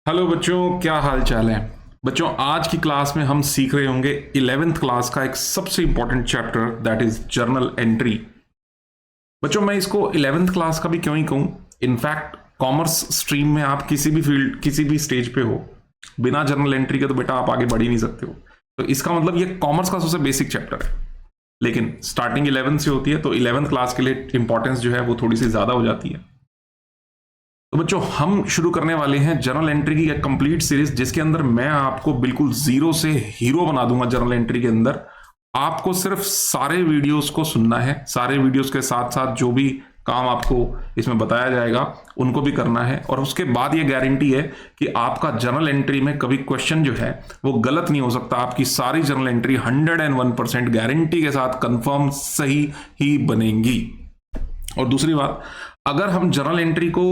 Hello बच्चों, क्या हाल चाल है। बच्चों, आज की क्लास में हम सीख रहे होंगे 11th क्लास का एक सबसे important chapter, that is journal entry. बच्चों, मैं इसको 11th क्लास का भी क्यों ही कहूं, इनफैक्ट कॉमर्स स्ट्रीम में आप किसी भी फील्ड किसी भी स्टेज पे हो, बिना जर्नल एंट्री के तो बेटा आप आगे बढ़ ही नहीं सकते हो। तो इसका मतलब ये कॉमर्स का सबसे बेसिक चैप्टर है, लेकिन स्टार्टिंग 11th से होती है, तो 11th क्लास के लिए इंपॉर्टेंस जो है वो थोड़ी सी ज्यादा हो जाती है। तो बच्चों, हम शुरू करने वाले हैं जर्नल एंट्री की एक कंप्लीट सीरीज, जिसके अंदर मैं आपको बिल्कुल जीरो से हीरो बना दूंगा। जर्नल एंट्री के अंदर आपको सिर्फ सारे वीडियोस को सुनना है, सारे वीडियोस के साथ साथ जो भी काम आपको इसमें बताया जाएगा उनको भी करना है, और उसके बाद ये गारंटी है कि आपका जर्नल एंट्री में कभी क्वेश्चन जो है वो गलत नहीं हो सकता। आपकी सारी जर्नल एंट्री 101% गारंटी के साथ कंफर्म सही ही बनेंगी। और दूसरी बात, अगर हम जर्नल एंट्री को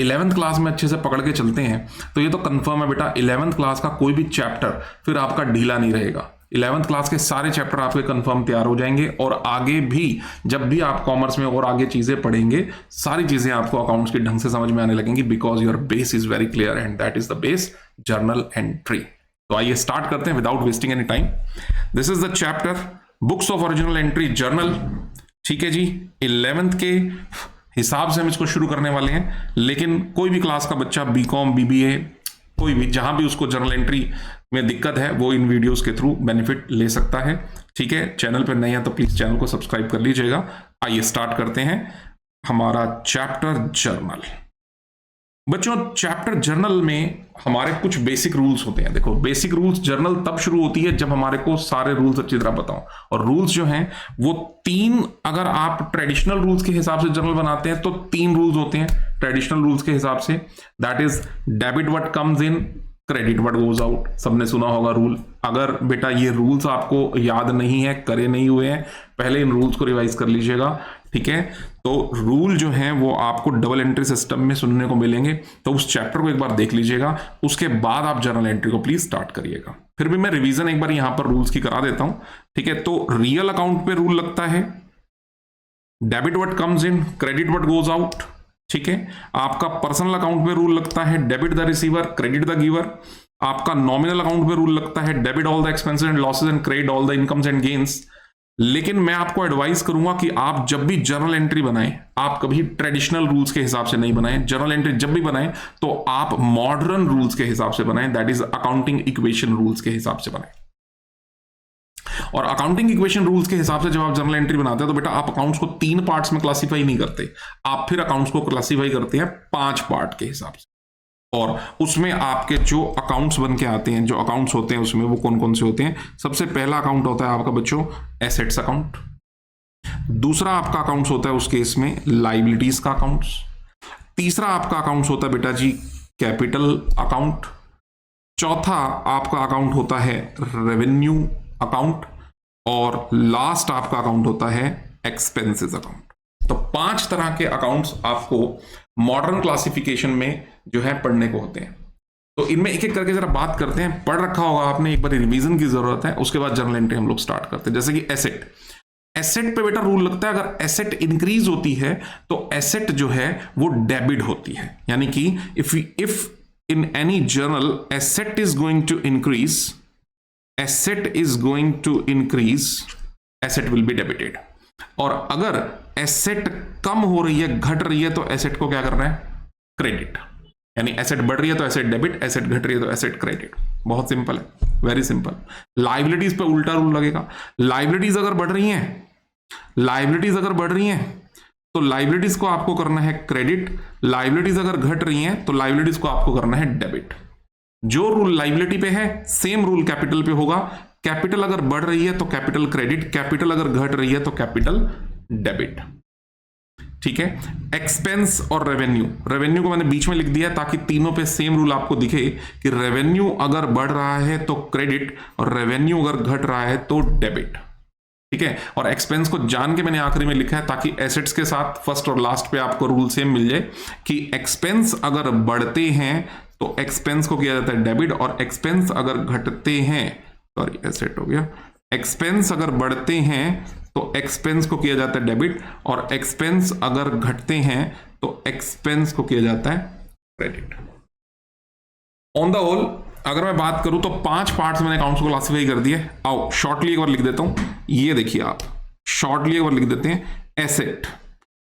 11th क्लास में अच्छे से पकड़ के चलते हैं तो ये तो कंफर्म है बेटा, 11th क्लास का कोई भी चैप्टर फिर आपका ढीला नहीं रहेगा। 11th क्लास के सारे चैप्टर आपके कंफर्म तैयार हो जाएंगे, और आगे भी जब भी आप कॉमर्स में और आगे चीजें पढ़ेंगे, सारी चीजें आपको अकाउंट्स के ढंग से समझ में आने लगेंगी, because your base is very clear and that is the base, journal entry. तो आइए स्टार्ट करते हैं without wasting any time. This is the chapter books of original entry journal. ठीक है जी, 11th के हिसाब से हम इसको शुरू करने वाले हैं, लेकिन कोई भी क्लास का बच्चा बीकॉम बीबीए कोई भी जहां भी उसको जर्नल एंट्री में दिक्कत है वो इन वीडियोस के थ्रू बेनिफिट ले सकता है। ठीक है, चैनल पर नए हैं तो प्लीज चैनल को सब्सक्राइब कर लीजिएगा। आइए स्टार्ट करते हैं हमारा चैप्टर जर्नल। बच्चों, चैप्टर जर्नल में हमारे कुछ बेसिक रूल्स होते हैं। देखो, बेसिक रूल्स जर्नल तब शुरू होती है जब हमारे को सारे रूल्स अच्छी तरह पता हो, और रूल्स जो हैं वो तीन, अगर आप ट्रेडिशनल रूल्स के हिसाब से जर्नल बनाते हैं तो तीन रूल्स होते हैं ट्रेडिशनल रूल्स के हिसाब से, that is debit what comes in, credit what goes out. सबने सुना होगा रूल। अगर बेटा ये रूल्स आपको याद नहीं है, करे नहीं हुए हैं, पहले इन रूल्स को रिवाइज कर लीजिएगा। ठीक है, तो रूल जो हैं वो आपको डबल एंट्री सिस्टम में सुनने को मिलेंगे, तो उस चैप्टर को एक बार देख लीजिएगा, उसके बाद आप जर्नल एंट्री को प्लीज स्टार्ट करिएगा। फिर भी मैं रिवीजन एक बार यहां पर रूल्स की करा देता हूं। ठीक है, तो रियल अकाउंट पे रूल लगता है debit what comes in, credit what goes out. ठीक है, आपका पर्सनल अकाउंट पे रूल लगता है debit the receiver, credit the giver. आपका नॉमिनल अकाउंट पे रूल लगता है debit all the expenses and losses and credit all the incomes and gains. लेकिन मैं आपको एडवाइस करूंगा कि आप जब भी जर्नल एंट्री बनाएं, आप कभी ट्रेडिशनल रूल्स के हिसाब से नहीं बनाएं। जर्नल एंट्री जब भी बनाएं तो आप मॉडर्न रूल्स के हिसाब से बनाएं, that is accounting equation rules के हिसाब से बनाएं। और अकाउंटिंग इक्वेशन रूल्स के हिसाब से जब आप जर्नल एंट्री बनाते हैं तो बेटा आप अकाउंट्स को 3 पार्ट्स में क्लासीफाई नहीं करते, आप फिर अकाउंट्स को क्लासीफाई करते हैं 5 पार्ट के हिसाब से। और उसमें आपके जो अकाउंट्स बन के आते हैं, जो अकाउंट्स होते हैं उसमें वो कौन कौन से होते हैं। सबसे पहला अकाउंट होता है आपका बच्चों एसेट्स अकाउंट। दूसरा आपका अकाउंट्स होता है उस केस में लाइबिलिटीज का अकाउंट्स। तीसरा आपका अकाउंट्स होता है बेटा जी कैपिटल अकाउंट। चौथा आपका अकाउंट होता है रेवेन्यू अकाउंट, और लास्ट आपका अकाउंट होता है एक्सपेंसेस अकाउंट। तो 5 तरह के अकाउंट्स आपको मॉडर्न क्लासिफिकेशन में जो है पढ़ने को होते हैं। तो इनमें एक एक करके जरा बात करते हैं। पढ़ रखा होगा आपने, एक बार रिवीजन की जरूरत है, उसके बाद जर्नल एंट्री हम लोग स्टार्ट करते हैं। जैसे कि एसेट, एसेट पे बेटा रूल लगता है, अगर एसेट इंक्रीज होती है तो एसेट जो है वो डेबिट होती है। यानी कि if in any journal asset is going to increase, asset is going to increase, asset will be debited. और अगर एसेट कम हो रही है, घट रही है, तो एसेट को क्या करना है, क्रेडिट। यानी एसेट बढ़ रही है तो एसेट डेबिट, एसेट घट रही है तो एसेट क्रेडिट। बहुत सिंपल है, वेरी सिंपल। लाइबिलिटीज पे उल्टा रूल लगेगा। लाइबिलिटीज अगर बढ़ रही हैं, लाइबिलिटीज अगर बढ़ रही हैं तो लाइबिलिटीज को आपको करना है क्रेडिट। लाइबिलिटीज अगर घट रही हैं तो लाइबिलिटीज को आपको करना है डेबिट। जो रूल लाइबिलिटी पे है सेम रूल कैपिटल पे होगा। कैपिटल अगर बढ़ रही है तो कैपिटल क्रेडिट, कैपिटल अगर घट रही है तो कैपिटल डेबिट। ठीक है, एक्सपेंस और रेवेन्यू, रेवेन्यू को मैंने बीच में लिख दिया ताकि तीनों पे सेम रूल आपको दिखे कि रेवेन्यू अगर बढ़ रहा है तो क्रेडिट, और रेवेन्यू अगर घट रहा है तो डेबिट। ठीक है, और एक्सपेंस को जान के मैंने आखिरी में लिखा है ताकि एसेट्स के साथ फर्स्ट और लास्ट पे आपको रूल सेम मिल जाए कि एक्सपेंस अगर बढ़ते हैं तो एक्सपेंस को किया जाता है डेबिट, और एक्सपेंस अगर घटते हैं, सॉरी एसेट हो गया, एक्सपेंस अगर बढ़ते हैं तो एक्सपेंस को किया जाता है डेबिट, और एक्सपेंस अगर घटते हैं तो एक्सपेंस को किया जाता है क्रेडिट। ऑन द होल अगर मैं बात करूं तो 5 पार्ट्स मैंने अकाउंट्स को क्लासिफाई कर दिए। आओ शॉर्टली एक बार लिख देता हूं, ये देखिए आप शॉर्टली एक बार लिख देते हैं। एसेट,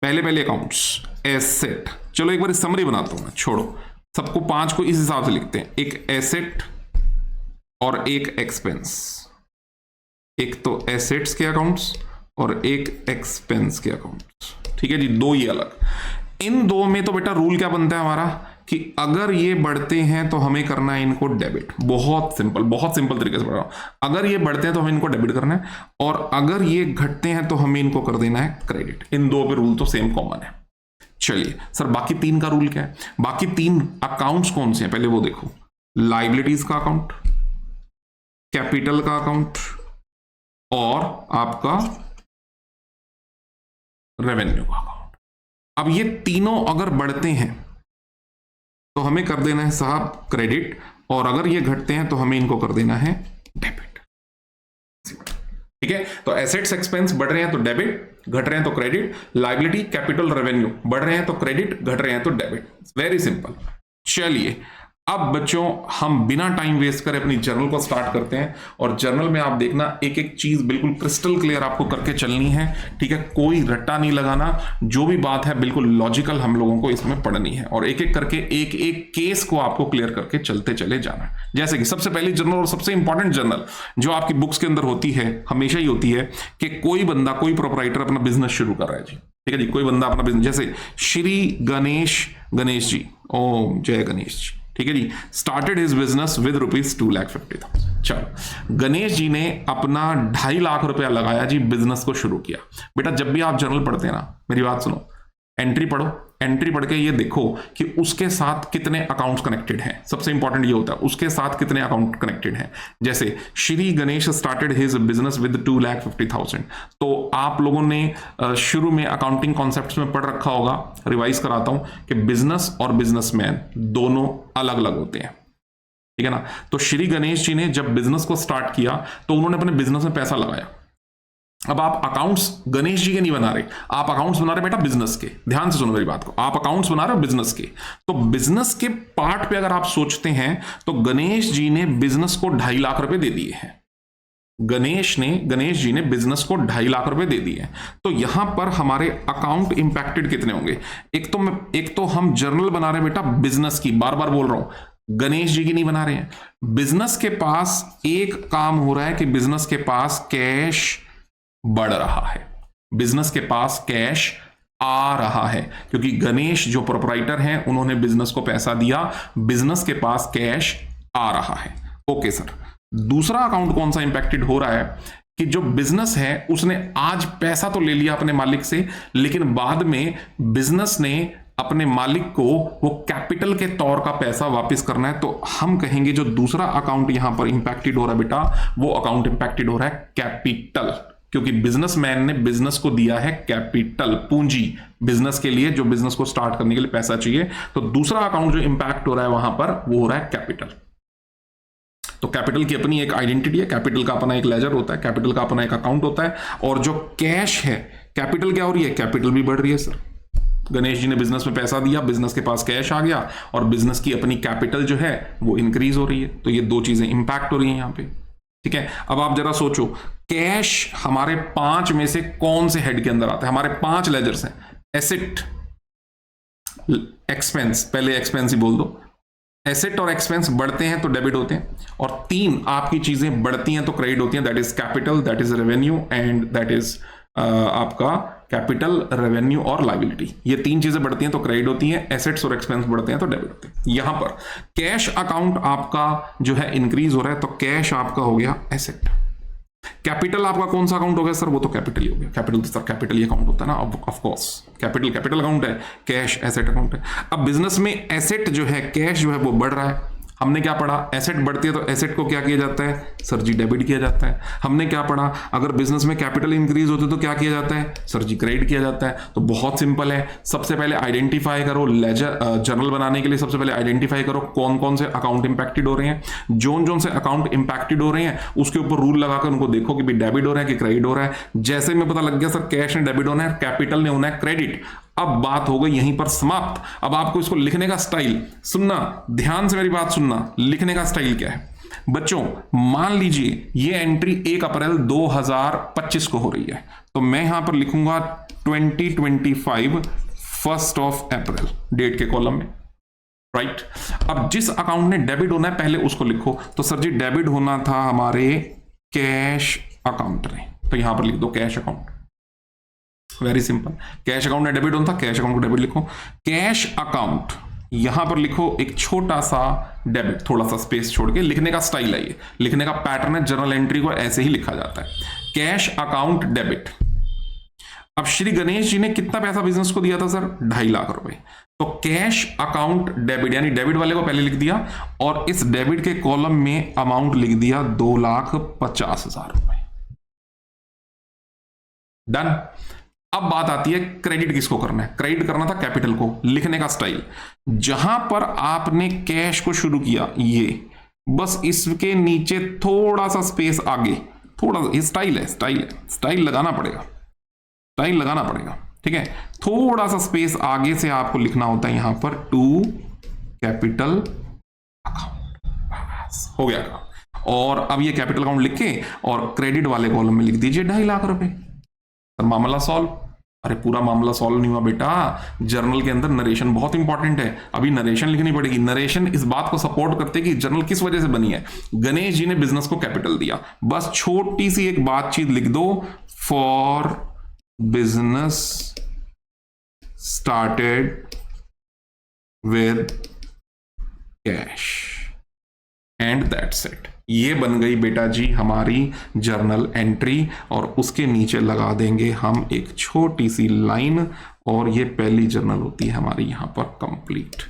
पहले अकाउंट्स, एसेट। चलो एक बार समरी बनाता हूं मैं, छोड़ो सबको 5 को इस हिसाब से लिखते हैं। एक एसेट और एक एक्सपेंस, एक तो एसेट्स के अकाउंट्स और एक एक्सपेंस के अकाउंट्स, ठीक है जी, दो ये अलग। इन दो में तो बेटा रूल क्या बनता है हमारा कि अगर ये बढ़ते हैं तो हमें करना है इनको डेबिट। बहुत सिंपल तरीके से बढ़ रहा हूं। अगर ये बढ़ते हैं तो हमें इनको डेबिट करना है, और अगर ये घटते हैं तो हमें इनको कर देना है क्रेडिट। इन दो पे रूल तो सेम कॉमन है। चलिए सर बाकी 3 का रूल क्या है? बाकी 3 अकाउंट्स कौन से हैं पहले वो देखो। लाइबिलिटीज का अकाउंट, कैपिटल का अकाउंट और आपका रेवेन्यू का अकाउंट। अब ये तीनों अगर बढ़ते हैं तो हमें कर देना है साहब क्रेडिट, और अगर ये घटते हैं तो हमें इनको कर देना है डेबिट। ठीक है, तो एसेट्स एक्सपेंस बढ़ रहे हैं तो डेबिट, घट रहे हैं तो क्रेडिट। लायबिलिटी कैपिटल रेवेन्यू बढ़ रहे हैं तो क्रेडिट, घट रहे हैं तो डेबिट। Very simple. चलिए अब बच्चों हम बिना टाइम वेस्ट करे अपनी जर्नल को स्टार्ट करते हैं, और जर्नल में आप देखना एक एक चीज बिल्कुल क्रिस्टल क्लियर आपको करके चलनी है। ठीक है, कोई रट्टा नहीं लगाना, जो भी बात है बिल्कुल लॉजिकल हम लोगों को इसमें पढ़नी है, और एक एक करके एक एक केस को आपको क्लियर करके चलते चले जाना। जैसे कि सबसे पहली जर्नल और सबसे इंपॉर्टेंट जर्नल जो आपकी बुक्स के अंदर होती है, हमेशा ही होती है कि कोई बंदा, कोई प्रोपराइटर अपना बिजनेस शुरू कर रहा है जी। ठीक है जी, कोई बंदा अपना बिजनेस, जैसे श्री गणेश जी, ओम जय गणेश जी, ठीक है जी, स्टार्टेड हिज बिजनेस विद ₹2,50,000। चलो गणेश जी ने अपना 2.5 लाख रुपया लगाया जी, बिजनेस को शुरू किया। बेटा जब भी आप जर्नल पढ़ते हैं ना, मेरी बात सुनो, एंट्री पढ़ो, एंट्री पढ़ के ये देखो कि उसके साथ कितने अकाउंट्स कनेक्टेड हैं। सबसे इंपॉर्टेंट ये होता है उसके साथ कितने अकाउंट कनेक्टेड हैं। जैसे Shri Ganesh started his business with 2,50,000, तो आप लोगों ने शुरू में अकाउंटिंग कॉन्सेप्ट्स में पढ़ रखा होगा, रिवाइज कराता हूं कि बिजनेस और बिजनेसमैन दोनों अलग अलग होते हैं। ठीक है ना, तो श्री गणेश जी ने जब बिजनेस को स्टार्ट किया तो उन्होंने अपने बिजनेस में पैसा लगाया। अब आप अकाउंट्स गणेश जी के नहीं बना रहे, आप अकाउंट्स बना रहे बेटा बिजनेस के। ध्यान से सुनो मेरी बात को, आप अकाउंट्स बना रहे हो बिजनेस के। तो बिजनेस के पार्ट पे अगर आप सोचते हैं तो गणेश जी ने बिजनेस को 2.5 लाख रुपए दे दिए हैं। गणेश जी ने बिजनेस को 2.5 लाख रुपए दे दिए हैं। तो यहां पर हमारे अकाउंट इंपैक्टेड कितने होंगे? एक तो हम जर्नल बना रहे हैं बेटा बिजनेस की, बार बार बोल रहा हूं, गणेश जी की नहीं बना रहे हैं। बिजनेस के पास एक काम हो रहा है कि बिजनेस के पास कैश बढ़ रहा है, बिजनेस के पास कैश आ रहा है, क्योंकि गणेश जो प्रोपराइटर हैं उन्होंने बिजनेस को पैसा दिया, बिजनेस के पास कैश आ रहा है। ओके सर, दूसरा अकाउंट कौन सा इंपैक्टेड हो रहा है कि जो बिजनेस है उसने आज पैसा तो ले लिया अपने मालिक से, लेकिन बाद में बिजनेस ने अपने मालिक को वो कैपिटल के तौर का पैसा वापस करना है। तो हम कहेंगे जो दूसरा अकाउंट यहां पर इंपैक्टेड हो रहा है बेटा, वो अकाउंट इंपैक्टेड हो रहा है कैपिटल, क्योंकि बिजनेसमैन ने बिजनेस को दिया है कैपिटल, पूंजी, बिजनेस के लिए, जो बिजनेस को स्टार्ट करने के लिए पैसा चाहिए। तो दूसरा अकाउंट जो इंपैक्ट हो रहा है वहां पर वो हो रहा है कैपिटल। तो कैपिटल की अपनी एक आइडेंटिटी है, कैपिटल का अपना एक लेजर होता है, कैपिटल का अपना एक अकाउंट होता है। और जो कैश है, कैपिटल क्या हो रही है? कैपिटल भी बढ़ रही है सर। गणेश जी ने बिजनेस में पैसा दिया, बिजनेस के पास कैश आ गया, और बिजनेस की अपनी कैपिटल जो है वो इंक्रीज हो रही है। तो ये दो चीजें इंपैक्ट हो रही है यहां पे। ठीक है, अब आप जरा सोचो, कैश हमारे 5 में से कौन से हेड के अंदर आता है? हमारे 5 लेजर्स हैं, एसेट, एक्सपेंस, पहले एक्सपेंस ही बोल दो। एसेट और एक्सपेंस बढ़ते हैं तो डेबिट होते हैं, और 3 आपकी चीजें बढ़ती हैं तो क्रेडिट होती हैं, that is capital, that is revenue and that is आपका कैपिटल, रेवेन्यू और लायबिलिटी। ये 3 चीजें बढ़ती हैं तो क्रेडिट होती हैं, एसेट्स और एक्सपेंस बढ़ते हैं तो डेबिट होते हैं। यहां पर कैश अकाउंट आपका जो है इंक्रीज हो रहा है, तो कैश आपका हो गया एसेट। कैपिटल आपका कौन सा अकाउंट हो गया सर? वो तो कैपिटल ही हो गया। कैपिटल तो सर कैपिटल ही अकाउंट होता है ना, ऑफ कोर्स कैपिटल अकाउंट है, कैश एसेट अकाउंट है। अब बिजनेस में एसेट जो है, कैश जो है वो बढ़ रहा है। हमने क्या पढ़ा? एसेट बढ़ती है तो एसेट को क्या किया जाता है सर जी? डेबिट किया जाता है। हमने क्या पढ़ा? अगर बिजनेस में कैपिटल इंक्रीज होते तो क्या किया जाता है सर जी? क्रेडिट किया जाता है। तो बहुत सिंपल है, सबसे पहले आइडेंटिफाई करो, लेजर जर्नल बनाने के लिए सबसे पहले आइडेंटिफाई करो कौन कौन से अकाउंट इंपैक्टेड हो रहे हैं। जोन से अकाउंट इंपैक्टेड हो रहे हैं उसके ऊपर रूल लगाकर उनको देखो कि डेबिट हो रहा है कि क्रेडिट हो रहा है। जैसे में पता लग गया सर कैश ने डेबिट होना है, कैपिटल ने होना है क्रेडिट, अब बात हो गई यहीं पर समाप्त। अब आपको इसको लिखने का स्टाइल सुनना, ध्यान से मेरी बात सुनना। लिखने का स्टाइल क्या है बच्चों? मान लीजिए ये एंट्री 1 अप्रैल 2025 को हो रही है, तो मैं यहां पर लिखूंगा 2025 1 अप्रैल डेट के कॉलम में, राइट। अब जिस अकाउंट ने डेबिट होना है पहले उसको लिखो। तो सर जी डेबिट होना था हमारे कैश अकाउंट में, तो यहां पर लिख दो cash account. Very simple, cash account में डेबिट होता, कैश अकाउंट को डेबिट लिखो। कैश अकाउंट यहां पर लिखो एक छोटा सा डेबिट, थोड़ा सा स्पेस छोड़ के। लिखने का स्टाइल है ये, लिखने का पैटर्न है, जर्नल एंट्री को ऐसे ही लिखा जाता है, कैश अकाउंट डेबिट। अब श्री गणेश जी ने कितना पैसा बिजनेस को दिया था सर? 2.5 लाख रुपए। तो कैश अकाउंट डेबिट, यानी डेबिट वाले को पहले लिख दिया और इस डेबिट के कॉलम में अमाउंट लिख दिया 2,50,000 रुपए। डन। अब बात आती है क्रेडिट किसको करना है? क्रेडिट करना था कैपिटल को। लिखने का स्टाइल, जहां पर आपने कैश को शुरू किया ये बस इसके नीचे थोड़ा सा स्पेस आगे, थोड़ा सा, स्टाइल है, स्टाइल लगाना पड़ेगा, स्टाइल लगाना पड़ेगा, ठीक है। थोड़ा सा स्पेस आगे से आपको लिखना होता है यहां पर टू कैपिटल अकाउंट, बस हो गया काम। और अब ये कैपिटल अकाउंट लिख के और क्रेडिट वाले कॉलम में लिख दीजिए 2.5 लाख रुपए। सर मामला सॉल्व। अरे पूरा मामला सॉल्व नहीं हुआ बेटा, जर्नल के अंदर नरेशन बहुत इंपॉर्टेंट है, अभी नरेशन लिखनी पड़ेगी। नरेशन इस बात को सपोर्ट करते कि जर्नल किस वजह से बनी है। गणेश जी ने बिजनेस को कैपिटल दिया, बस छोटी सी एक बातचीत लिख दो, for business started with cash and that's it. ये बन गई बेटा जी हमारी जर्नल एंट्री, और उसके नीचे लगा देंगे हम एक छोटी सी लाइन, और ये पहली जर्नल होती है हमारी यहां पर कंप्लीट।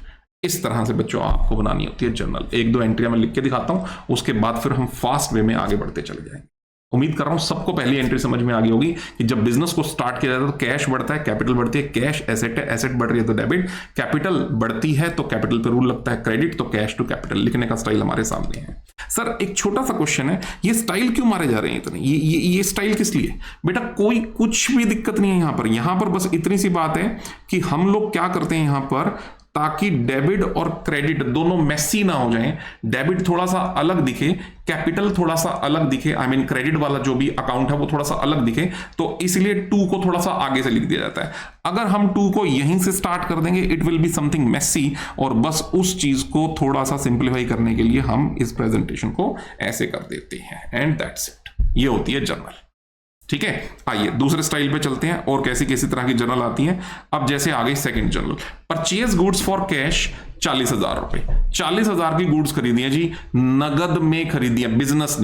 इस तरह से बच्चों आपको बनानी होती है जर्नल। 1-2 एंट्रियां मैं लिख के दिखाता हूं, उसके बाद फिर हम फास्ट वे में आगे बढ़ते चले जाएंगे। उम्मीद कर रहा हूं सबको पहली एंट्री समझ में आ गई होगी कि जब बिजनेस को स्टार्ट किया जाता है तो कैश बढ़ता है, कैपिटल बढ़ती है। कैश एसेट है, एसेट बढ़ रही है तो डेबिट, कैपिटल बढ़ती है तो कैपिटल पे रूल लगता है क्रेडिट, तो कैश टू कैपिटल। लिखने का स्टाइल हमारे सामने है। सर एक छोटा सा क्वेश्चन है, ये स्टाइल क्यों मारे जा रहे हैं इतने? ये स्टाइल किस लिए? बेटा कोई कुछ भी दिक्कत नहीं है यहां पर बस इतनी सी बात है कि हम लोग क्या करते हैं यहां पर, ताकि डेबिट और क्रेडिट दोनों मेसी ना हो जाएं, डेबिट थोड़ा सा अलग दिखे, कैपिटल थोड़ा सा अलग दिखे, आई मीन क्रेडिट वाला जो भी अकाउंट है वो थोड़ा सा अलग दिखे, तो इसलिए 2 को थोड़ा सा आगे से लिख दिया जाता है। अगर हम 2 को यहीं से स्टार्ट कर देंगे it will be something messy, और बस उस चीज को थोड़ा सा सिंप्लीफाई करने के लिए हम इस प्रेजेंटेशन को ऐसे कर देते हैं, एंड दैट्स इट। ये होती है जर्नल, ठीक है। आइए दूसरे स्टाइल पे चलते हैं और कैसी कैसी तरह की जर्नल आती हैं। अब जैसे आ गई second journal, purchase goods for cash 40,000 रुपए। 40,000 की गुड्स खरीदी है जी, नगद में खरीदी है बिजनेस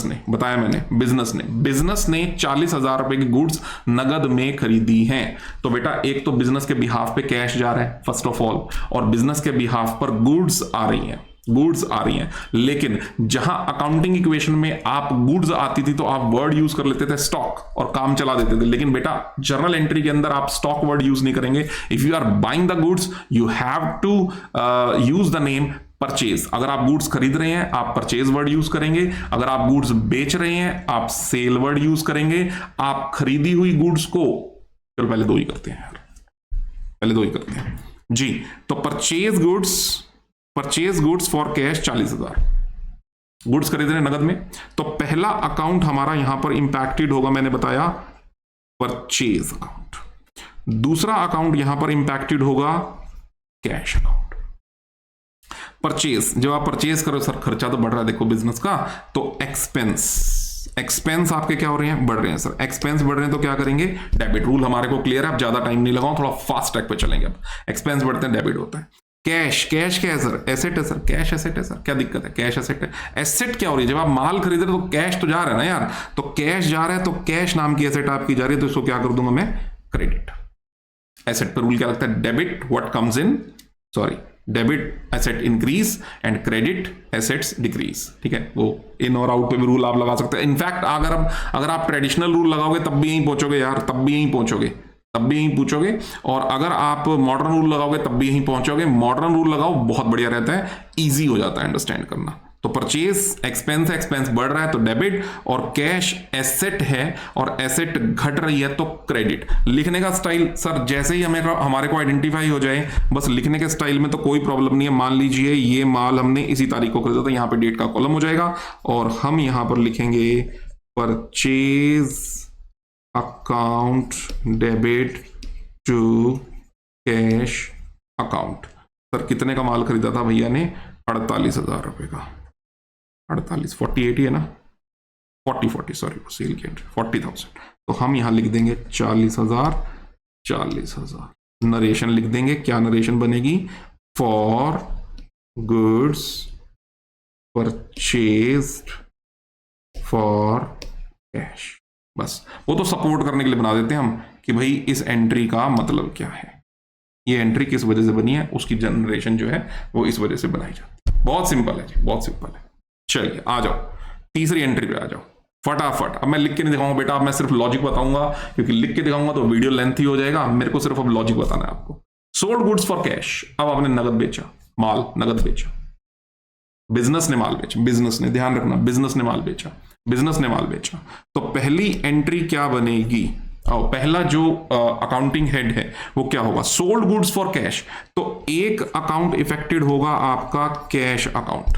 ने बताया मैंने, बिजनेस ने 40,000 रुपए की गुड्स नगद में खरीदी हैं। तो बेटा एक तो बिजनेस के बिहाफ पे कैश जा रहा है फर्स्ट ऑफ ऑल, और बिजनेस के बिहाफ पर गुड्स आ रही हैं। लेकिन जहां अकाउंटिंग इक्वेशन में आप गुड्स आती थी तो आप वर्ड यूज कर लेते थे स्टॉक और काम चला देते थे, लेकिन बेटा जर्नल एंट्री के अंदर आप स्टॉक वर्ड यूज नहीं करेंगे। If you are buying the goods you have to use the name purchase. अगर आप गुड्स खरीद रहे हैं आप परचेज वर्ड यूज करेंगे, अगर आप गुड्स बेच रहे हैं आप सेल वर्ड यूज करेंगे। आप खरीदी हुई गुड्स को, चलो पहले 2 ही करते हैं जी। तो purchase goods for cash 40,000 goods खरीद रहे हैं नगद में, तो पहला अकाउंट हमारा यहां पर इंपैक्टेड होगा, मैंने बताया परचेज अकाउंट। दूसरा अकाउंट यहां पर इंपैक्टेड होगा कैश अकाउंट। परचेज, जब आप परचेज करो सर खर्चा तो बढ़ रहा है देखो बिजनेस का, तो एक्सपेंस आपके क्या हो रहे हैं? बढ़ रहे हैं सर। एक्सपेंस बढ़ रहे हैं तो क्या करेंगे? डेबिट। रूल हमारे को क्लियर है, अब ज्यादा टाइम नहीं लगाऊं, थोड़ा फास्ट ट्रैक पे चलेंगे। अब एक्सपेंस बढ़ते हैं डेबिट होता है। कैश क्या है सर? एसेट है सर। कैश एसेट है सर, क्या दिक्कत है? कैश एसेट है। एसेट क्या हो रही है? जब आप माल खरीद रहे हो तो कैश तो जा रहा है ना यार, तो कैश जा रहा है तो कैश नाम की एसेट आपकी जा रही है, तो इसको क्या कर दूंगा मैं? क्रेडिट। एसेट पर रूल क्या लगता है? Debit what comes in, debit asset increase and credit assets decrease, ठीक है। वो इन और आउट पे भी रूल आप लगा सकते हैं। इनफैक्ट अगर आप ट्रेडिशनल रूल लगाओगे तब भी यहीं पहुंचोगे यार, तब भी यहीं पूछोगे, और अगर आप मॉडर्न रूल लगाओगे तब भी यहीं पहुंचोगे। मॉडर्न रूल लगाओ, बहुत बढ़िया रहता है, इजी हो जाता है अंडरस्टैंड करना। तो परचेज एक्सपेंस है, एक्सपेंस बढ़ रहा है तो डेबिट, और कैश एसेट है और एसेट घट रही है तो क्रेडिट। लिखने का स्टाइल सर जैसे ही हमारे को आइडेंटिफाई हो जाए, बस लिखने के स्टाइल में तो कोई प्रॉब्लम नहीं है। मान लीजिए ये माल हमने इसी तारीख को खरीदा था, यहां पे डेट का कॉलम हो जाएगा और हम यहां पर लिखेंगे purchase account debit to cash account. Sir कितने का माल खरीदा था भैया ने? 48,000 रुपए का। 48 48 ही है ना, 40 सॉरी, सेल की एंट्री 40,000, तो हम यहां लिख देंगे 40,000 40,000। नरेशन लिख देंगे, क्या नरेशन बनेगी? For goods purchased for cash. बस वो तो सपोर्ट करने के लिए बना देते हैं हम कि भाई इस एंट्री का मतलब क्या है, ये एंट्री किस वजह से बनी है, उसकी जनरेशन जो है वो इस वजह से बनाई जाती है। बहुत सिंपल है जी, बहुत सिंपल है। चलिए आ जाओ तीसरी एंट्री पे आ जाओ फटाफट। अब मैं लिख के नहीं दिखाऊंगा बेटा, अब मैं सिर्फ लॉजिक बताऊंगा, क्योंकि लिख के दिखाऊंगा तो वीडियो लेंथी हो जाएगा। मेरे को सिर्फ अब लॉजिक बताना है आपको। सोल्ड गुड्स फॉर कैश, अब आपने नगद बेचा, माल नगद बेचा, बिजनेस ने माल बेचा, बिजनेस ने, ध्यान रखना बिजनेस ने माल बेचा, बिजनेस ने माल बेचा, तो पहली एंट्री क्या बनेगी? और पहला जो अकाउंटिंग हेड है वो क्या होगा? Sold goods for cash. तो एक अकाउंट इफेक्टेड होगा आपका कैश अकाउंट,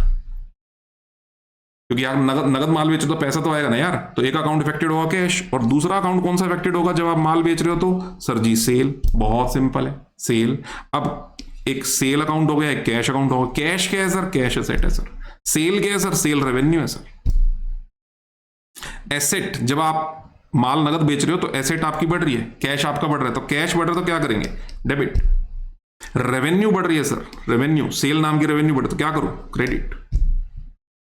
क्योंकि यार नगद माल बेचो तो पैसा तो आएगा ना यार, तो एक अकाउंट इफेक्टेड होगा कैश। और दूसरा अकाउंट कौन सा इफेक्टेड होगा जब आप माल बेच रहे हो? तो सर जी सेल, बहुत सिंपल है, सेल। अब एक सेल अकाउंट हो गया, एक कैश अकाउंट होगा। कैश क्या है सर? कैश एसेट है सर। सेल क्या है सर? सेल रेवेन्यू है सर। एसेट, जब आप माल नगद बेच रहे हो तो एसेट आपकी बढ़ रही है, कैश आपका बढ़ रहा है, तो कैश बढ़ रहा है तो क्या करेंगे? डेबिट। रेवेन्यू बढ़ रही है सर, रेवेन्यू, सेल नाम की रेवेन्यू बढ़े तो क्या करो? क्रेडिट।